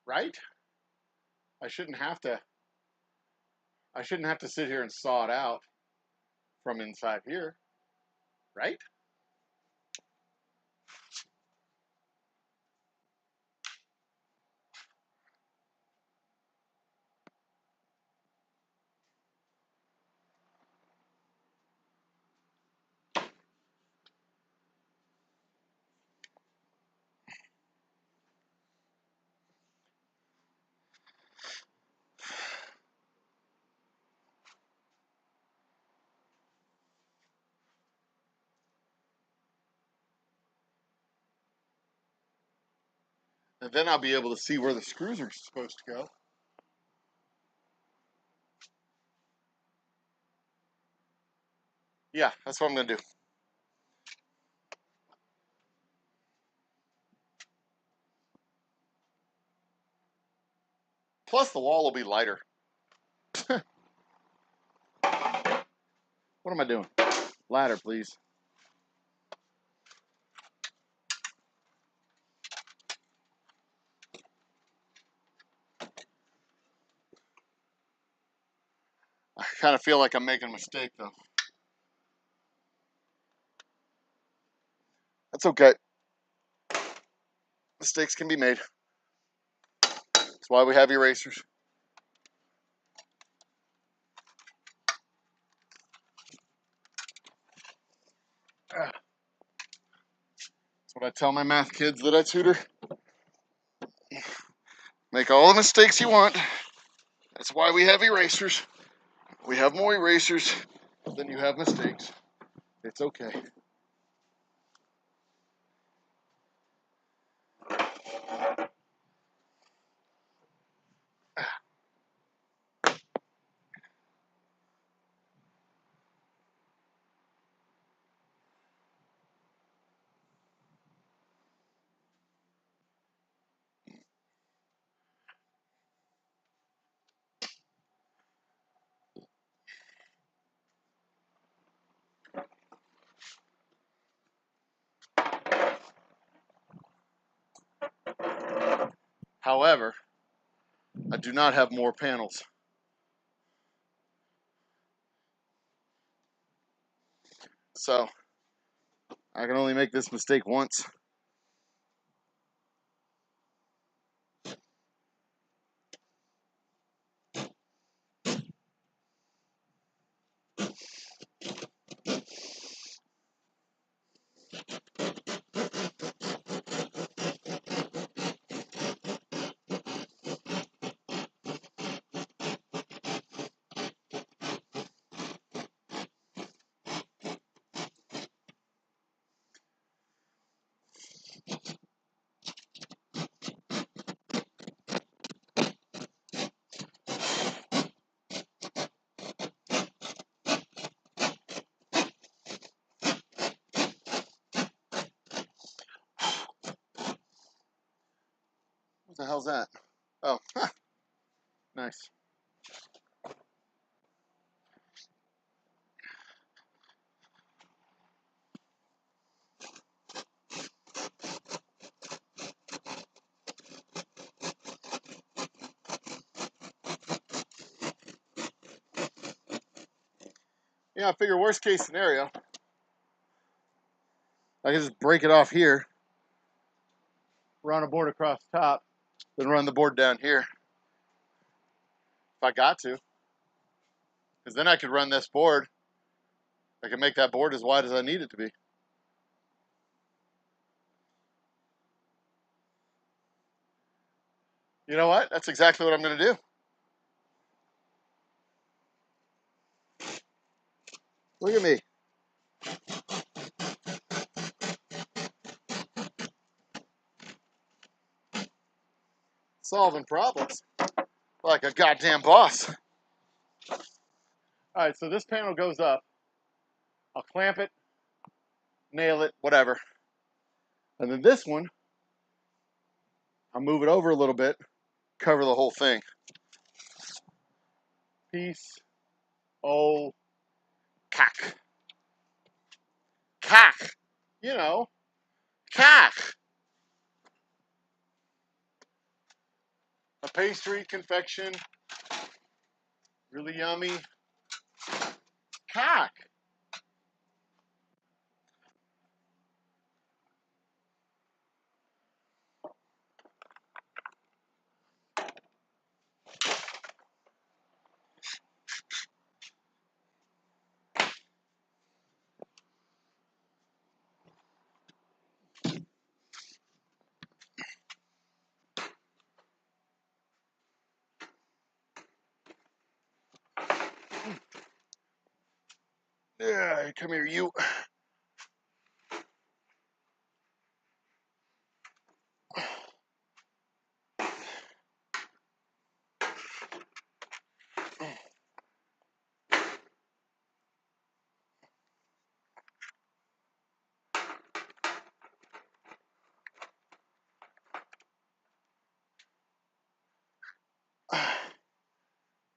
right? I shouldn't have to sit here and saw it out from inside here, right? And then I'll be able to see where the screws are supposed to go. Yeah, that's what I'm going to do. Plus, the wall will be lighter. What am I doing? Ladder, please. I kind of feel like I'm making a mistake, though. That's okay. Mistakes can be made. That's why we have erasers. what I tell my math kids that I tutor. Make all the mistakes you want. That's why we have erasers. We have more erasers than you have mistakes. It's okay. However, I do not have more panels. So, I can only make this mistake once. What the hell's that? Oh, huh. Nice. Yeah, I figure worst case scenario, I can just break it off here, run a board across the top, then run the board down here if I got to. Because then I could run this board. I can make that board as wide as I need it to be. You know what? That's exactly what I'm going to do. Look at me. Solving problems like a goddamn boss. All right, so this panel goes up. I'll clamp it, nail it, whatever. And then this one, I'll move it over a little bit, cover the whole thing. Peace. Oh, cock. Cock. You know, cock. A pastry, confection, really yummy. Cock. Yeah, come here, you.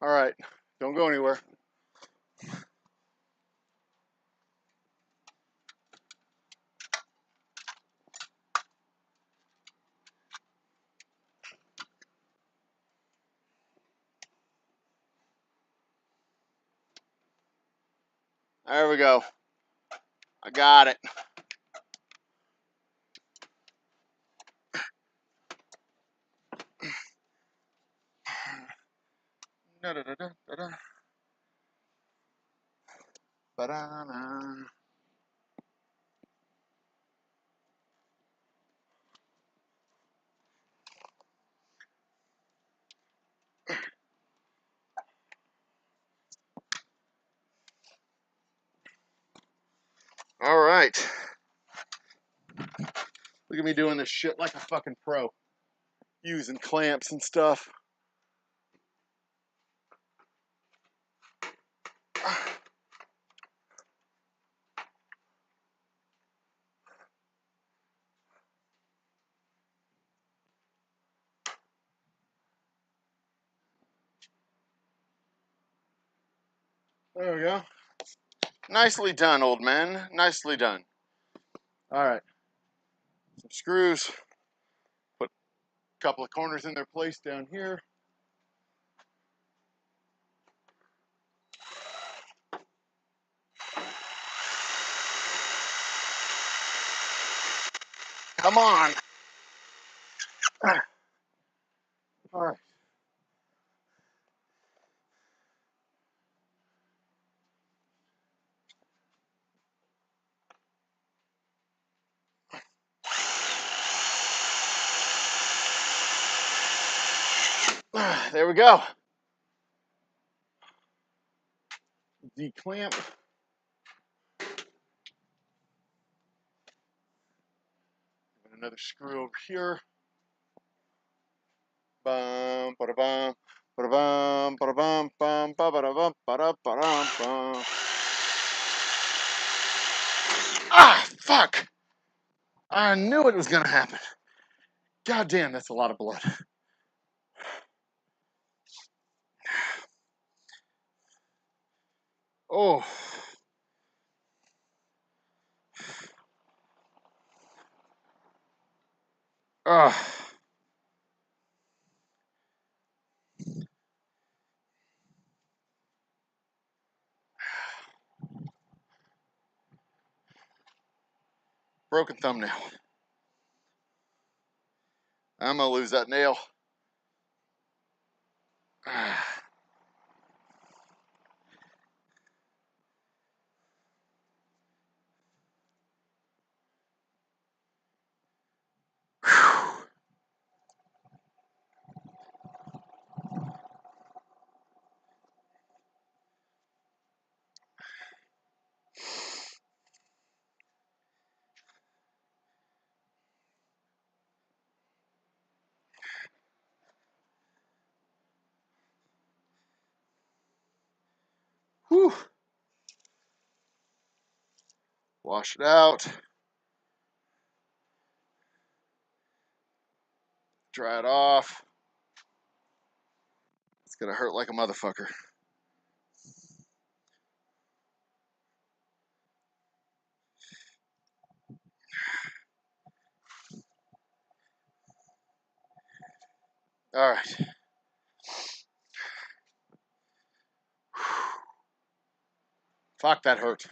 All right, don't go anywhere. There we go. I got it. Da, da, da, da, da, da. Ba-da-da. right. Look at me doing this shit like a fucking pro. Using clamps and stuff. There we go. Nicely done, old man. Nicely done. All right. Some screws. Put a couple of corners in their place down here. Come on. All right. There we go. Declamp. Another screw over here. Bum, ba bum, ba bum, ba bum, bum, ba bum, ba bum. Ah, fuck! I knew it was gonna happen. God damn, that's a lot of blood. Oh. Ah. Broken thumbnail. I'm gonna lose that nail. Ah. Whew. Wash it out. Dry it off. It's gonna hurt like a motherfucker. All right. Fuck, that hurt.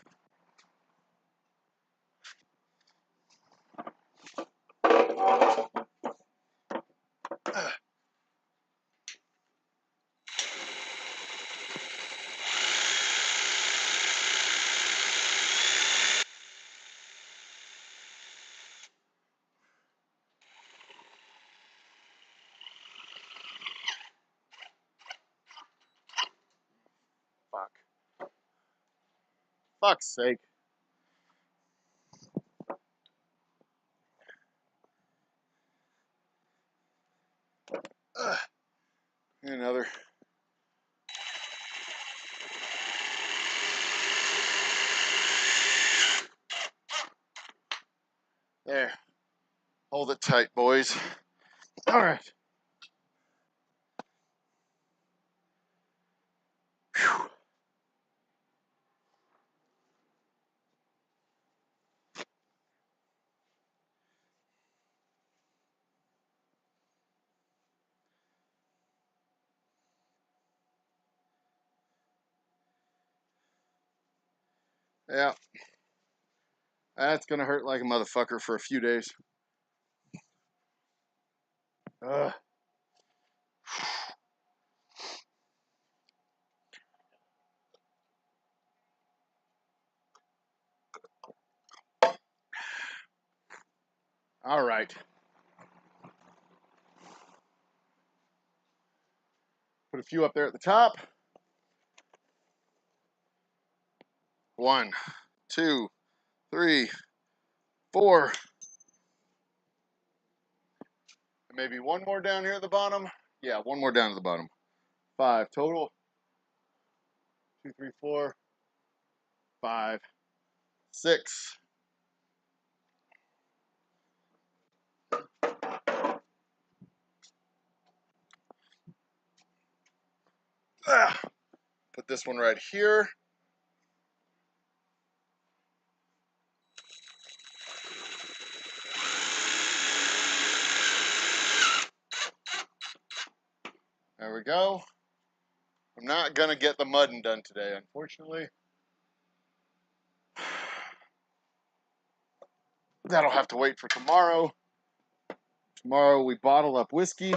Fuck. Fuck's sake. Another. There. Hold it tight, boys. All right. Whew. Yeah. That's gonna hurt like a motherfucker for a few days. Ugh. All right. Put a few up there at the top. 1, 2, 3, 4. Maybe one more down here at the bottom. Yeah, one more down at the bottom. 5 total. 2, 3, 4, 5, 6. Put this one right here. There we go. I'm not going to get the mudding done today, unfortunately. That'll have to wait for tomorrow. Tomorrow we bottle up whiskey,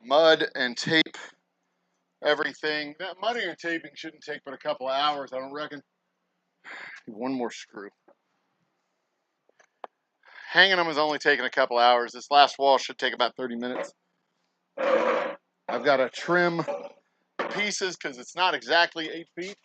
mud, and tape everything. That mudding and taping shouldn't take but a couple of hours, I don't reckon. One more screw. Hanging them is only taking a couple hours. This last wall should take about 30 minutes. I've got to trim pieces because it's not exactly 8 feet.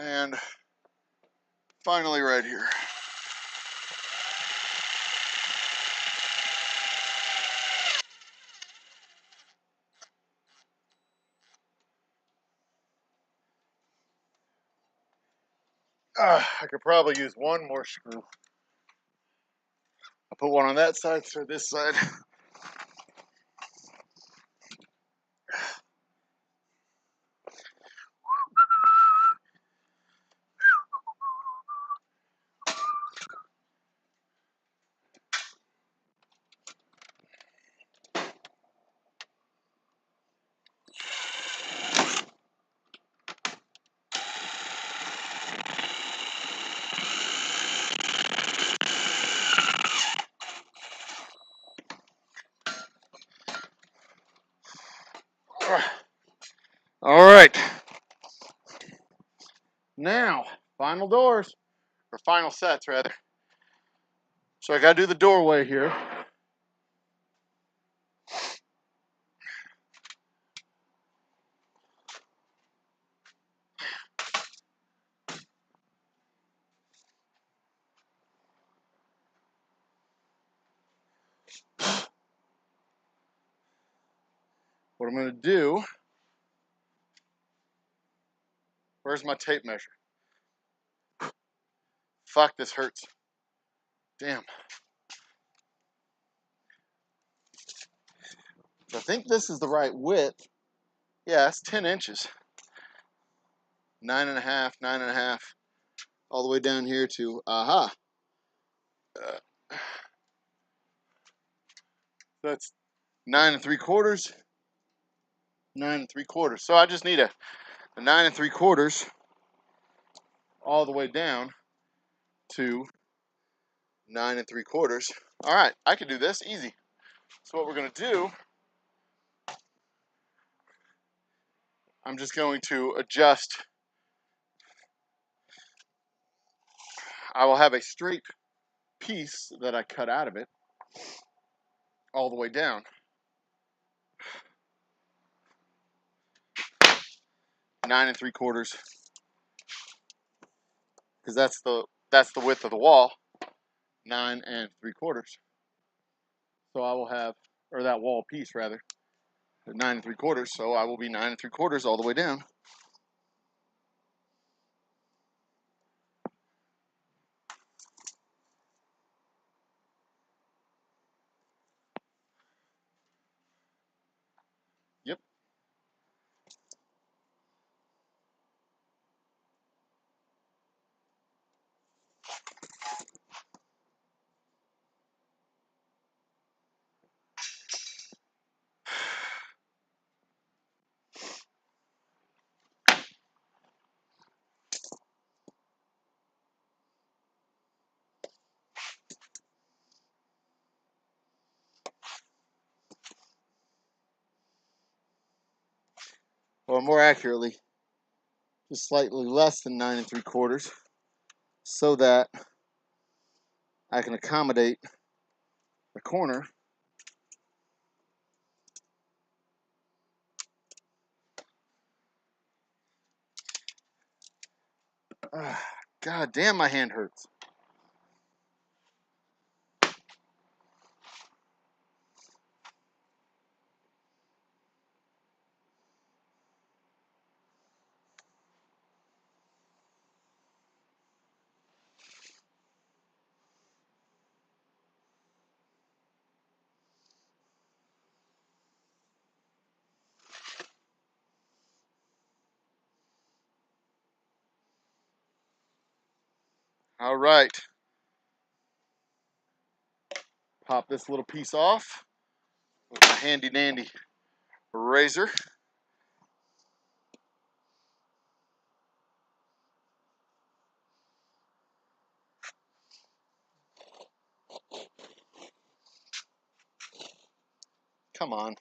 And finally right here. I could probably use one more screw. I'll put one on that side, so this side. All right. Now, final doors, or final sets, rather. So I got to do the doorway here. What I'm going to do, where's my tape measure? Fuck, this hurts. Damn. So I think this is the right width. Yeah, that's 10 inches. 9.5, 9.5, all the way down here to aha. That's 9 3/4, 9 3/4. So I just need a 9 3/4 all the way down to 9 3/4. All right, I can do this easy. So what we're gonna do, I'm just going to adjust. I will have a straight piece that I cut out of it all the way down. 9 3/4, because that's the width of the wall. 9 3/4. So I will have, or that wall piece rather, 9 3/4. So I will be 9 3/4 all the way down. Yep. Or more accurately, just slightly less than 9 3/4, so that I can accommodate the corner. God damn, my hand hurts. All right. Pop this little piece off with my handy dandy razor. Come on.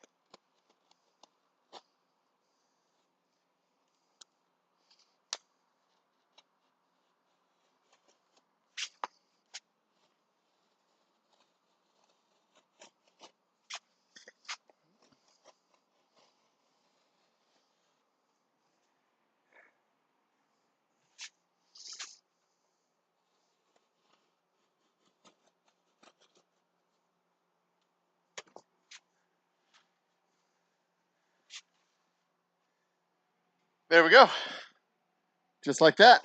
There we go. Just like that.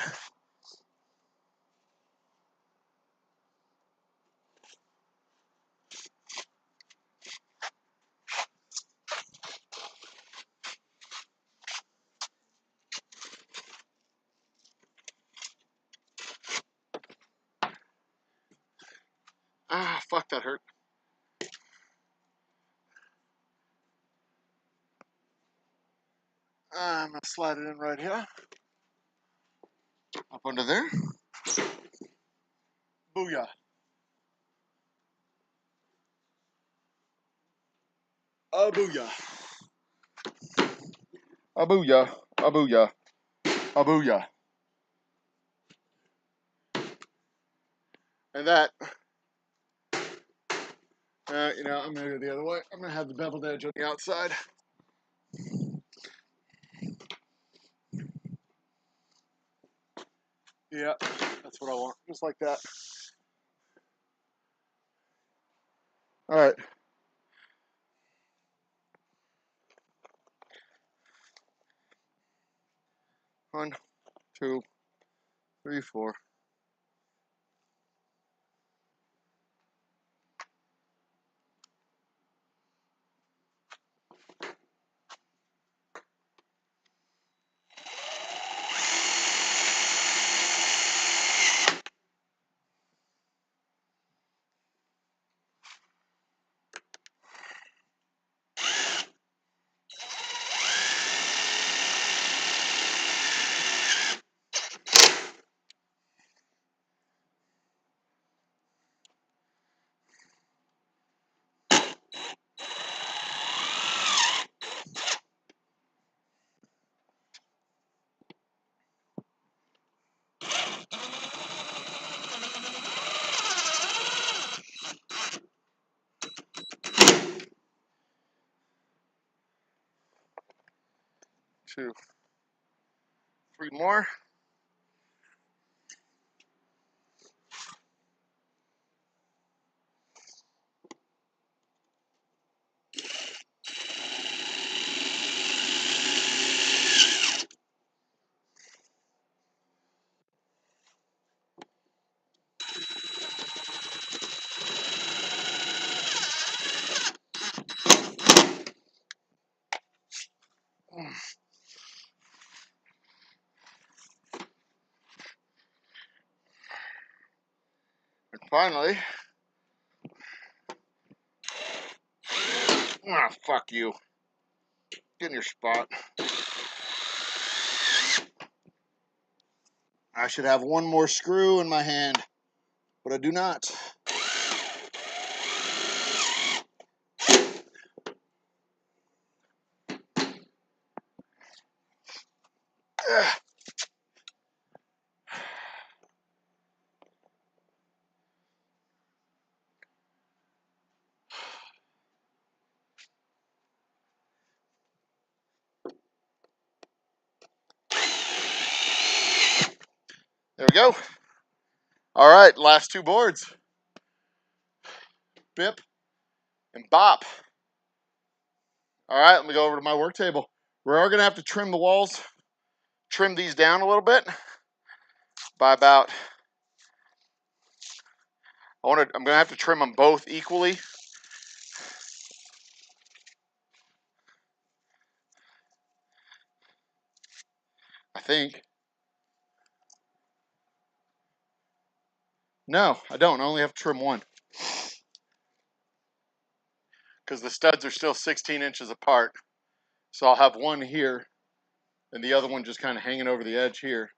Ah, fuck, that hurt. I'm gonna slide it in right here. Up under there. Booyah. A booyah. A booyah. A booyah. A booyah. And that, I'm gonna go the other way. I'm gonna have the beveled edge on the outside. Yeah, that's what I want. Just like that. All right. 1, 2, 3, 4, 2, 3 more. And finally, fuck you. Get in your spot. I should have one more screw in my hand, but I do not. There we go. All right, last 2 boards. Bip and bop. All right, let me go over to my work table. We are gonna have to trim the walls, trim these down a little bit by about, I'm gonna have to trim them both equally. I think. No, I don't. I only have to trim one. Because the studs are still 16 inches apart. So I'll have one here and the other one just kind of hanging over the edge here.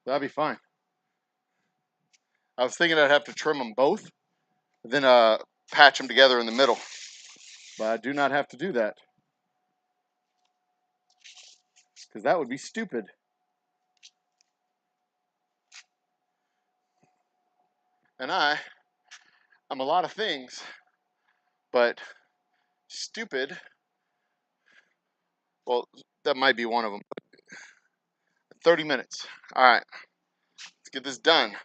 That'll be fine. I was thinking I'd have to trim them both, then patch them together in the middle. But I do not have to do that. Because that would be stupid. And I'm a lot of things, but stupid, well, that might be one of them. 30 minutes. All right, let's get this done.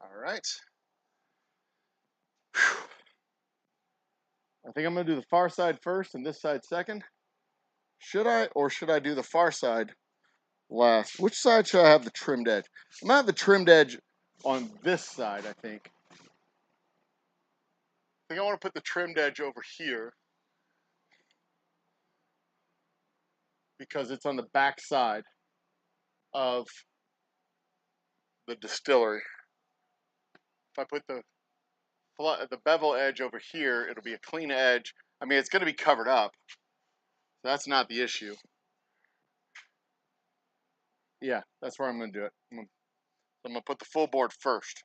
All right. Whew. I think I'm going to do the far side first and this side second. Should I, or should I do the far side last? Which side should I have the trimmed edge? I'm going to have the trimmed edge on this side, I think. I think I want to put the trimmed edge over here because it's on the back side of the distillery. If I put the bevel edge over here, it'll be a clean edge. I mean, it's going to be covered up. So that's not the issue. Yeah, that's where I'm going to do it. I'm going to put the full board first.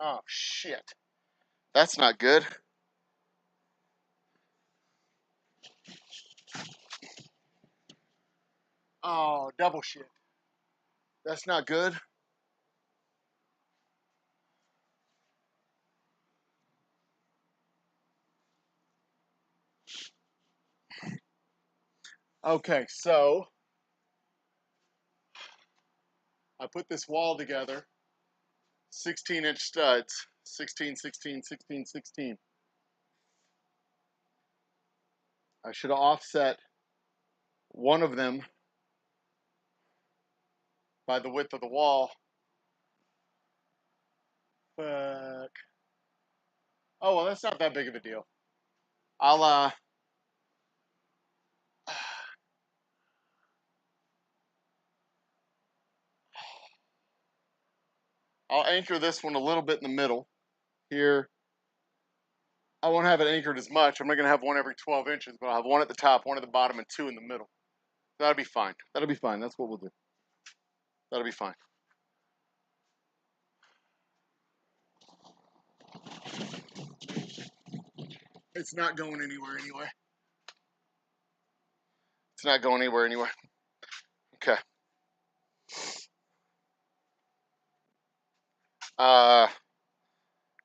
Oh, shit. That's not good. Oh, double shit. That's not good. Okay, so I put this wall together, 16-inch studs, 16, 16, 16, 16. I should have offset one of them by the width of the wall. Fuck. Oh, well, that's not that big of a deal. I'll anchor this one a little bit in the middle here. I won't have it anchored as much. I'm not going to have one every 12 inches, but I'll have one at the top, one at the bottom, and 2 in the middle. That'll be fine. That'll be fine. That's what we'll do. That'll be fine. It's not going anywhere anyway. It's not going anywhere anyway. Okay.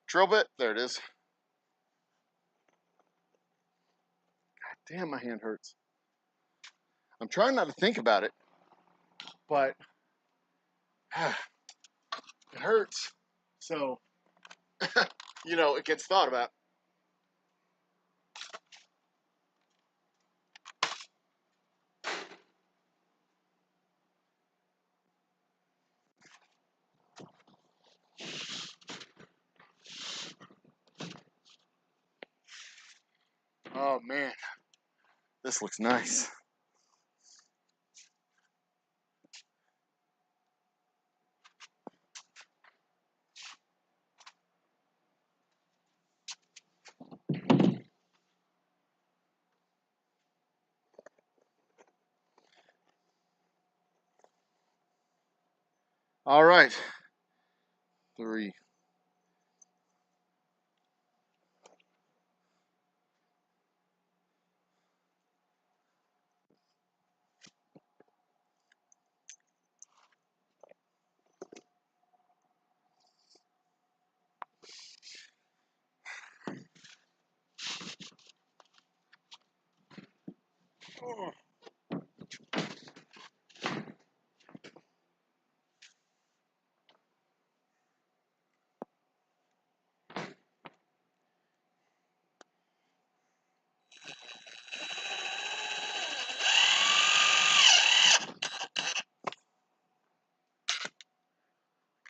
Drill bit. There it is. God damn, my hand hurts. I'm trying not to think about it, but it hurts. So, you know, it gets thought about. Oh man, this looks nice. All right, 3.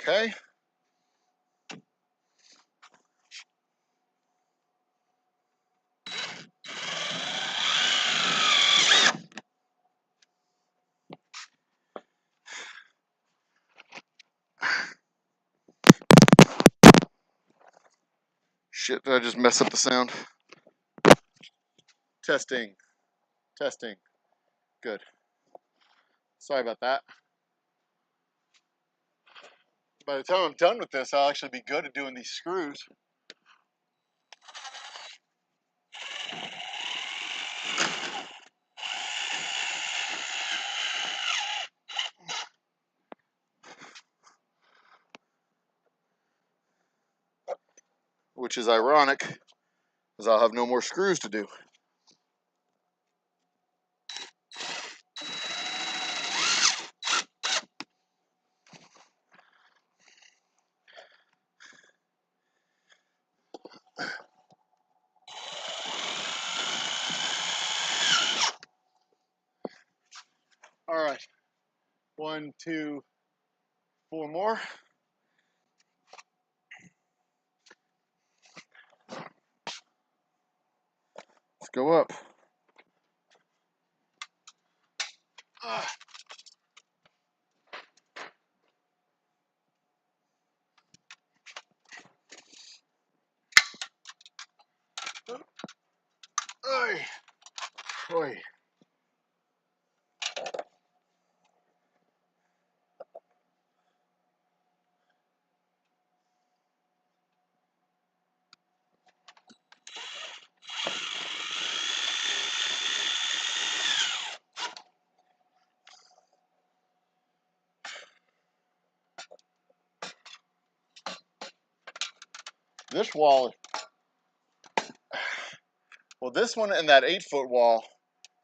Okay. Shit, did I just mess up the sound? Testing. Testing. Good. Sorry about that. By the time I'm done with this, I'll actually be good at doing these screws. Which is ironic, because I'll have no more screws to do. All right. 1, 2, 4 more. Let's go up. Oy. Oy. This wall, well, this one and that 8-foot wall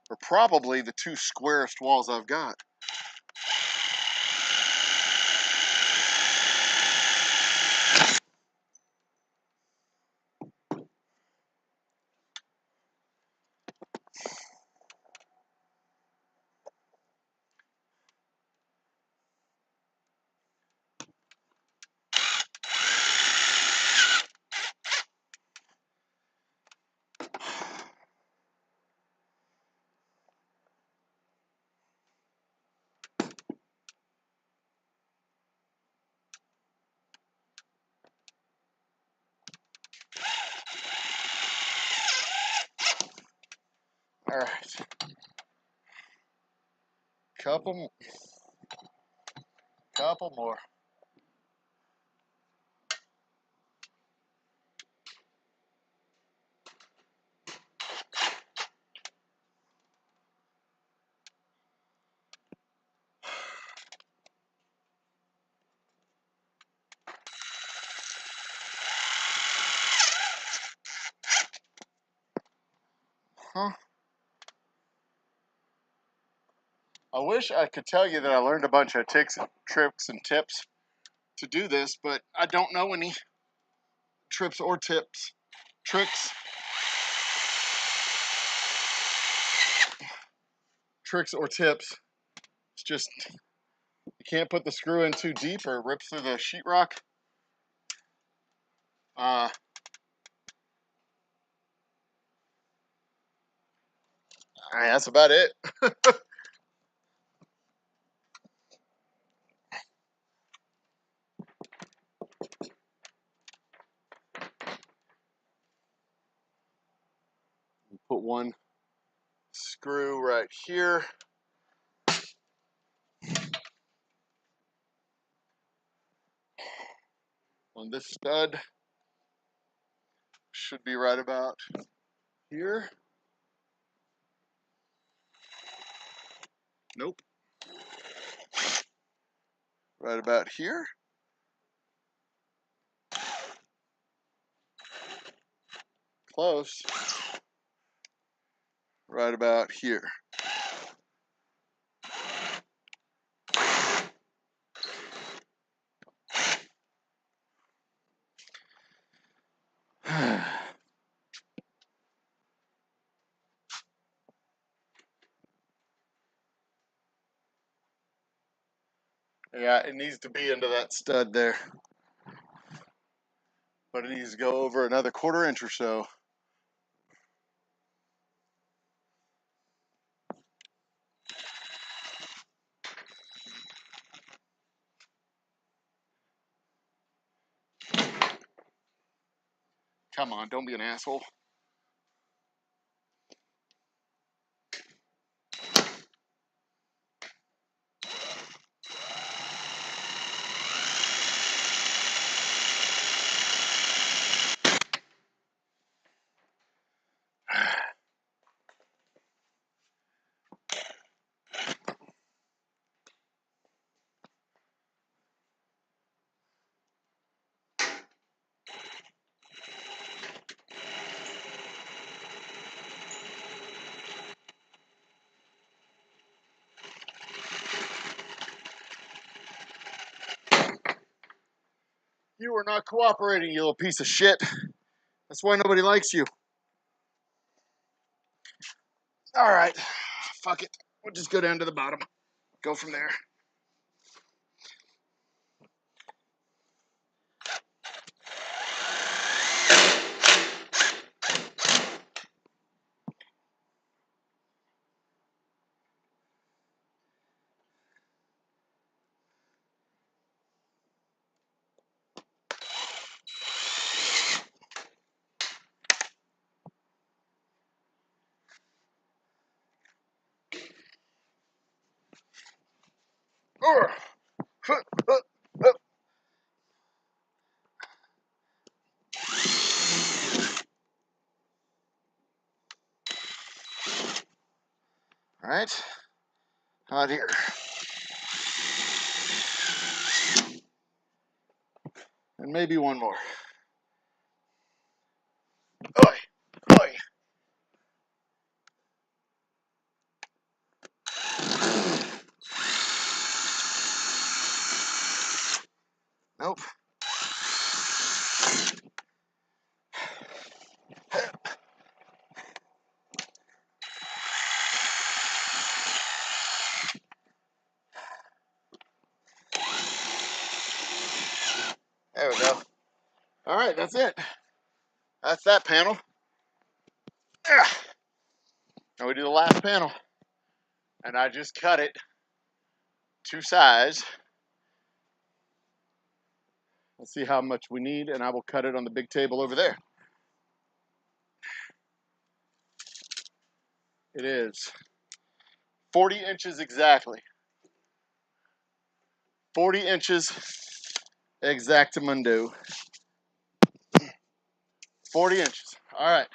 are probably the 2 squarest walls I've got. All right. Couple more. Huh? I wish I could tell you that I learned a bunch of tricks and tips to do this, but I don't know any tricks or tips. Tricks or tips. It's just you can't put the screw in too deep or it rips through the sheetrock. That's about it. Put one screw right here. On this stud. Should be right about here. Nope. Right about here. Close. Right about here. Yeah, it needs to be into that stud there. But it needs to go over another 1/4 inch or so. Come on, don't be an asshole. You are not cooperating, you little piece of shit. That's why nobody likes you. All right, fuck it. We'll just go down to the bottom. Go from there. All right, out here. And maybe one more. Oi, oi. Nope. There we go. All right, that's it. That's that panel. Now we do the last panel. And I just cut it to size. Let's see how much we need, and I will cut it on the big table over there. It is 40 inches exactly. 40 inches exactamundo. 40 inches. All right.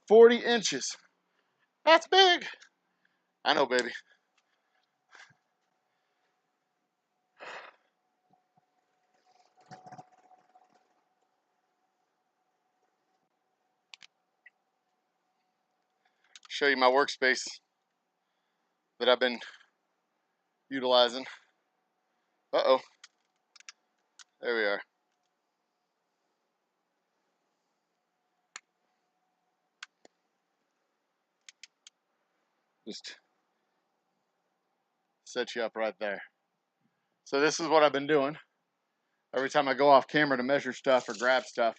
40 inches. That's big. I know, baby. Show you my workspace that I've been utilizing. Uh-oh. There we are. Just set you up right there. So this is what I've been doing. Every time I go off camera to measure stuff or grab stuff,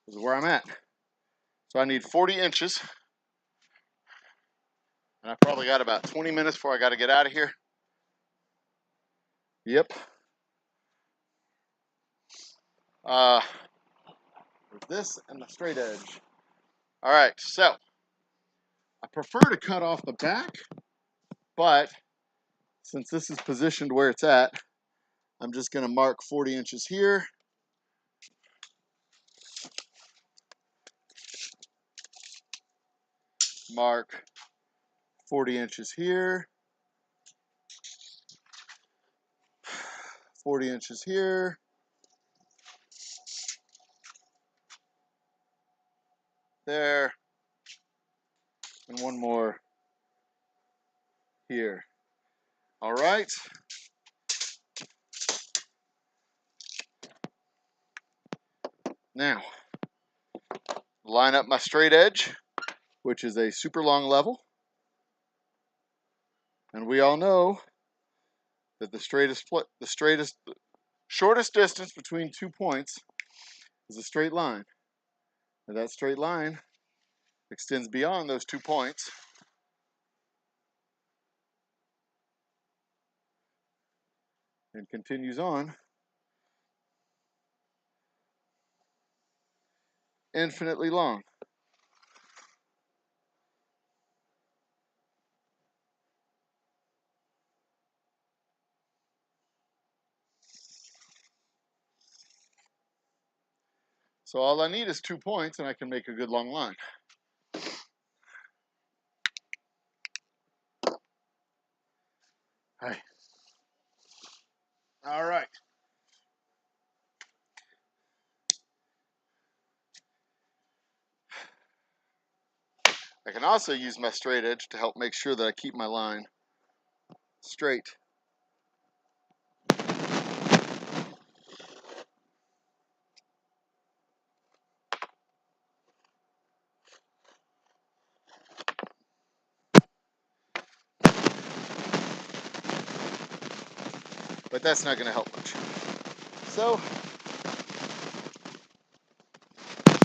this is where I'm at. So I need 40 inches. And I probably got about 20 minutes before I got to get out of here. Yep. This and the straight edge. All right, so I prefer to cut off the back, but since this is positioned where it's at, I'm just going to mark 40 inches here. Mark 40 inches here. 40 inches here. There. And one more here. All right. Now, line up my straight edge, which is a super long level. And we all know that the shortest distance between 2 points is a straight line. And that straight line extends beyond those 2 points. And continues on infinitely long. So all I need is 2 points and I can make a good long line. Hey. All right. I can also use my straight edge to help make sure that I keep my line straight. But that's not going to help much. So,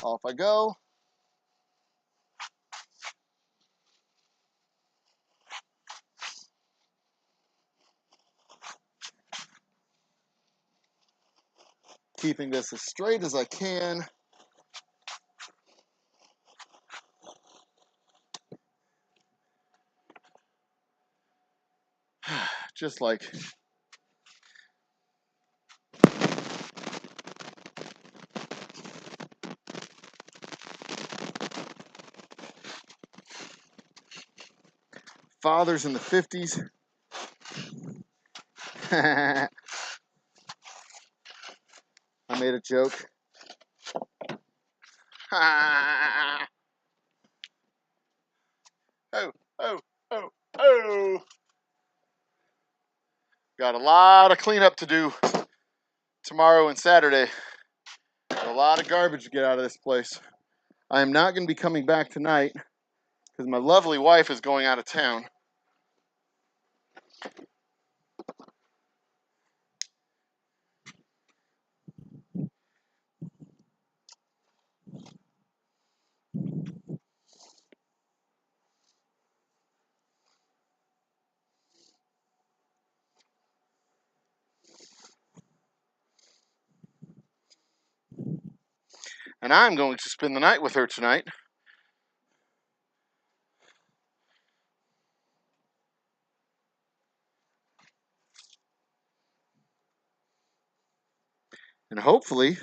off I go. Keeping this as straight as I can. Just like fathers in the 50s. I made a joke. Oh, oh, oh, oh. Got a lot of cleanup to do tomorrow and Saturday. Got a lot of garbage to get out of this place. I am not going to be coming back tonight because my lovely wife is going out of town. And I'm going to spend the night with her tonight. and hopefully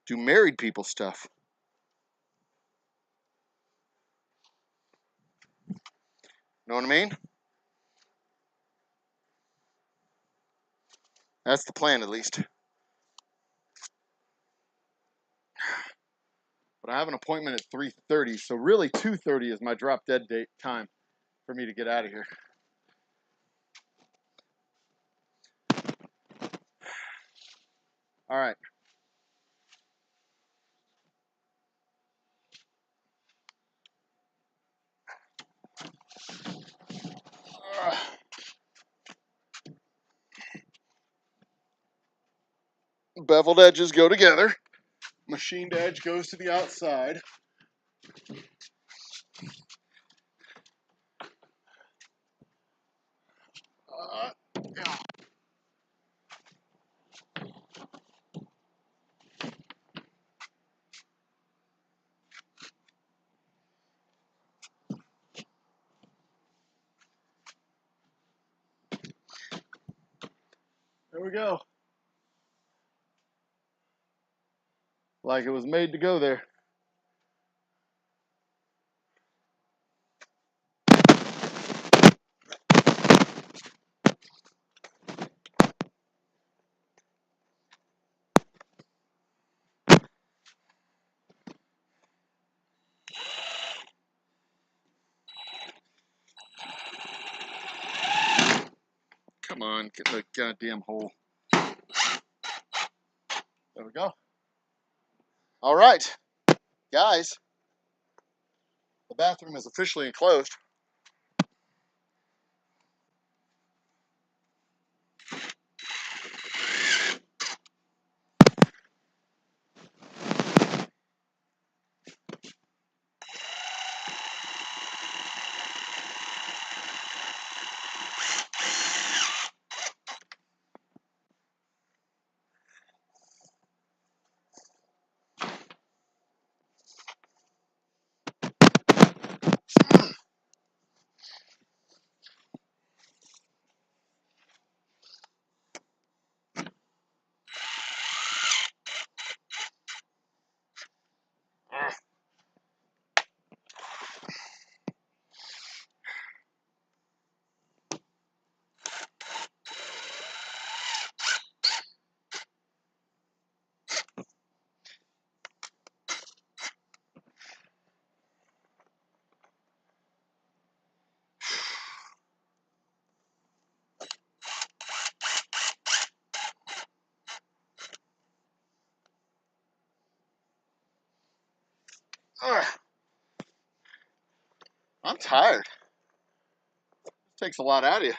do married people stuff. Know what I mean? That's the plan, at least. But I have an appointment at 3:30, so really 2:30 is my drop dead date time for me to get out of here. All right. Beveled edges go together. Machined edge goes to the outside. Yeah. There we go. Like it was made to go there. Come on, get the goddamn hole. There we go. All right, guys. The bathroom is officially enclosed. I'm tired. It takes a lot out of you.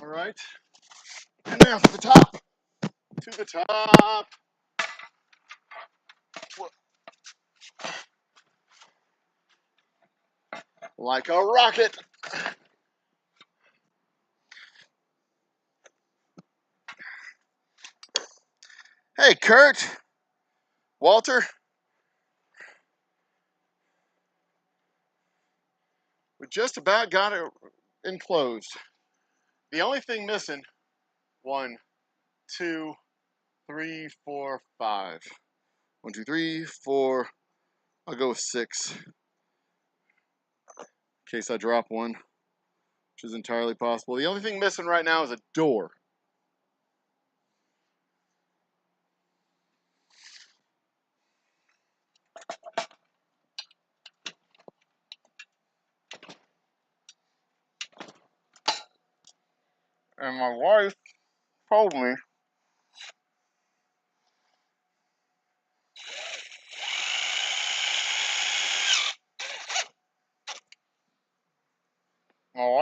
All right. And now to the top. To the top. Like a rocket. Hey, Kurt. Walter. We just about got it enclosed. The only thing missing, 1, 2, 3, 4, 5. 1, 2, 3, 4. I'll go with 6. In case I drop one, which is entirely possible. The only thing missing right now is a door. And my wife told me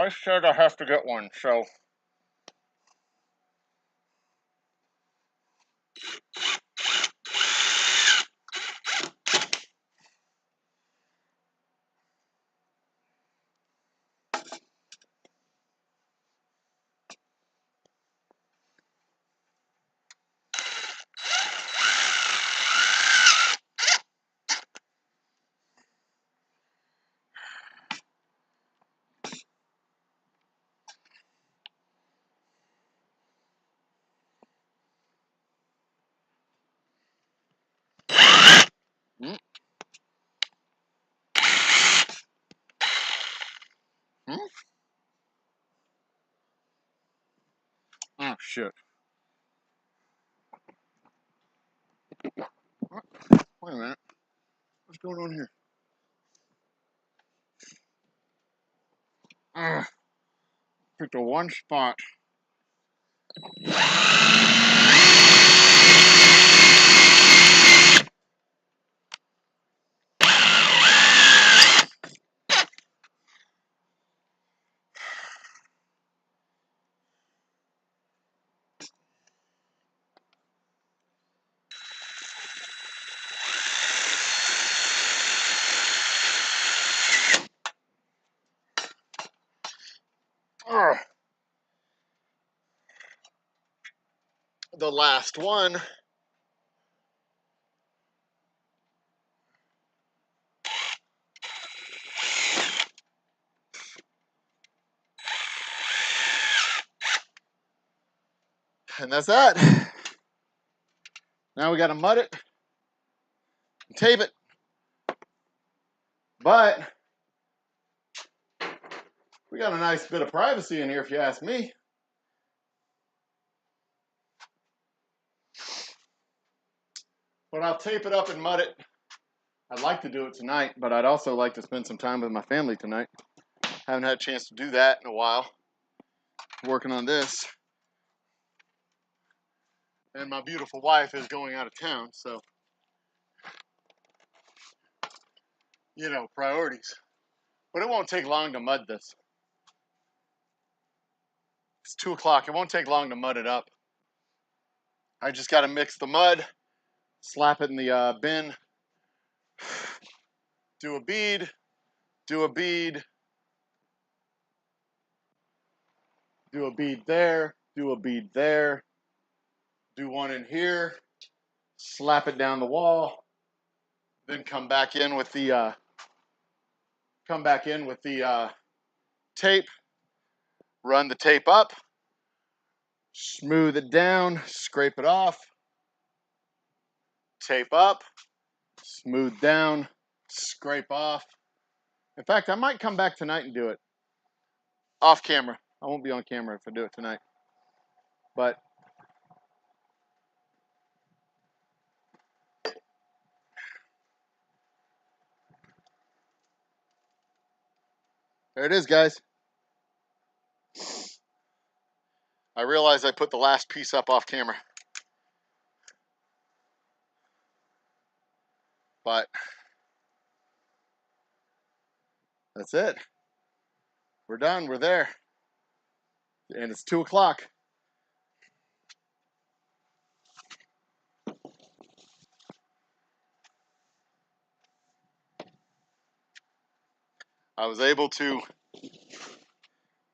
I said I have to get one, so. Mm. Mm. Oh, shit. Wait a minute. What's going on here? Picked the one spot. The last one. And that's that. Now we got to mud it, and tape it. But we got a nice bit of privacy in here, if you ask me. But I'll tape it up and mud it. I'd like to do it tonight, but I'd also like to spend some time with my family tonight. Haven't had a chance to do that in a while. Working on this. And my beautiful wife is going out of town, so, you know, priorities. But it won't take long to mud this. It's 2 o'clock. It won't take long to mud it up. I just got to mix the mud, slap it in the bin, do a bead, do a bead, do a bead there, do a bead there, do one in here, slap it down the wall, then come back in with the tape, run the tape up, smooth it down, scrape it off, tape up, smooth down, scrape off. In fact, I might come back tonight and do it off camera. I won't be on camera if I do it tonight. But there it is, guys. I realize I put the last piece up off camera. But that's it. We're done. We're there. And it's 2 o'clock. I was able to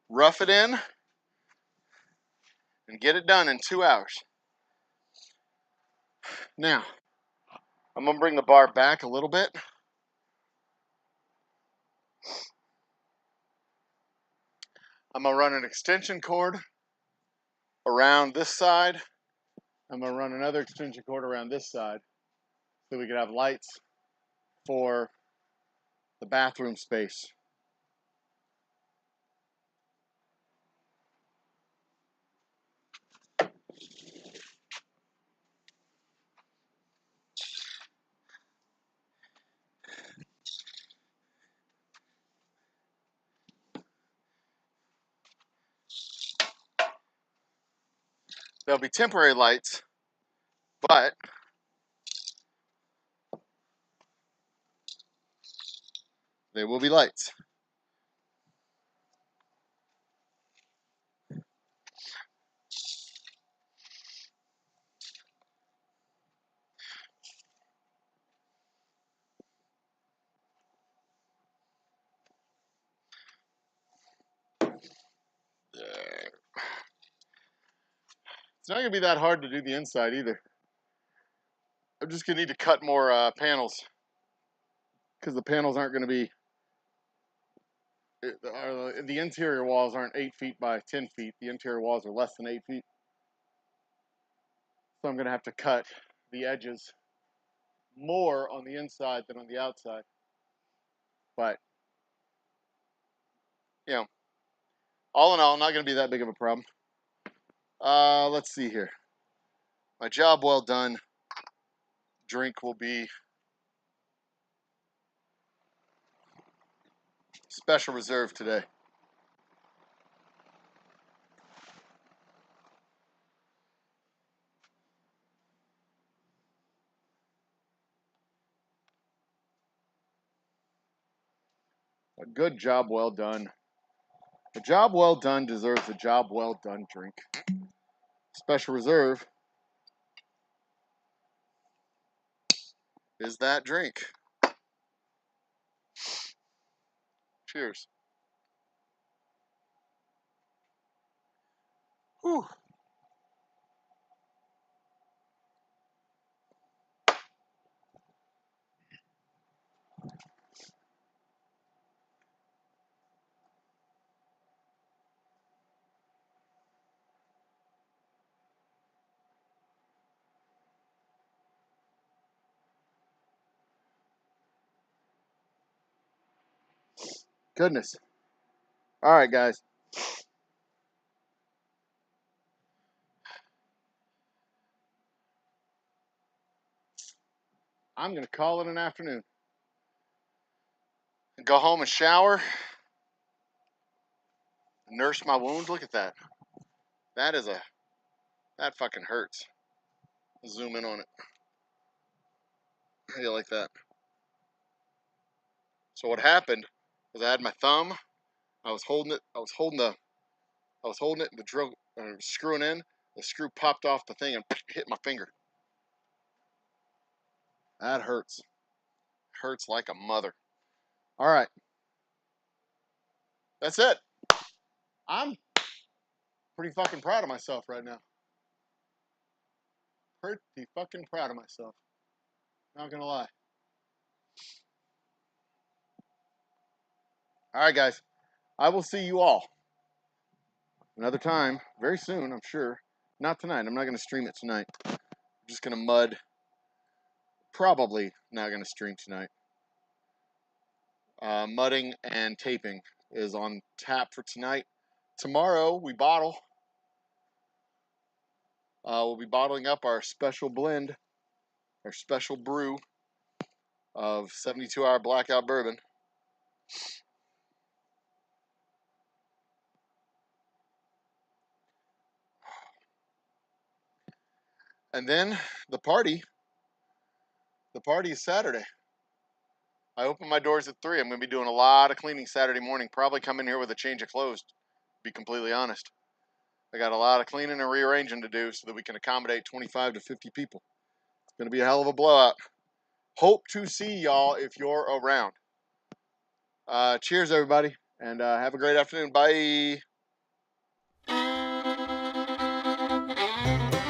rough it in and get it done in 2 hours. Now, I'm going to bring the bar back a little bit. I'm going to run an extension cord around this side. I'm going to run another extension cord around this side so we can have lights for the bathroom space. There'll be temporary lights, but they will be lights. It's not going to be that hard to do the inside either. I'm just going to need to cut more panels because the panels aren't going to be, the interior walls aren't 8 feet by 10 feet. The interior walls are less than 8 feet. So I'm going to have to cut the edges more on the inside than on the outside. But, you know, all in all, not going to be that big of a problem. Let's see here. My job well done drink will be Special Reserve today. A good job well done. A job well done deserves a job well done drink. Special Reserve is that drink. Cheers. Whew. Goodness. All right, guys. I'm going to call it an afternoon. Go home and shower. Nurse my wound. Look at that. That fucking hurts. Zoom in on it. How do you like that? So what happened was I had my thumb. I was holding it. The drill screwing in. The screw popped off the thing and hit my finger. That hurts. Hurts like a mother. All right. That's it. I'm pretty fucking proud of myself right now. Pretty fucking proud of myself. Not gonna lie. All right, guys. I will see you all another time very soon, I'm sure. Not tonight. I'm not gonna stream it tonight. I'm just gonna mud. Probably not gonna stream tonight. Mudding and taping is on tap for tonight. Tomorrow we bottle. We'll be bottling up our special blend, our special brew of 72-hour blackout bourbon. And then the party is Saturday. I open my doors at 3. I'm going to be doing a lot of cleaning Saturday morning. Probably come in here with a change of clothes, to be completely honest. I got a lot of cleaning and rearranging to do so that we can accommodate 25 to 50 people. It's going to be a hell of a blowout. Hope to see y'all if you're around. Cheers, everybody, and have a great afternoon. Bye.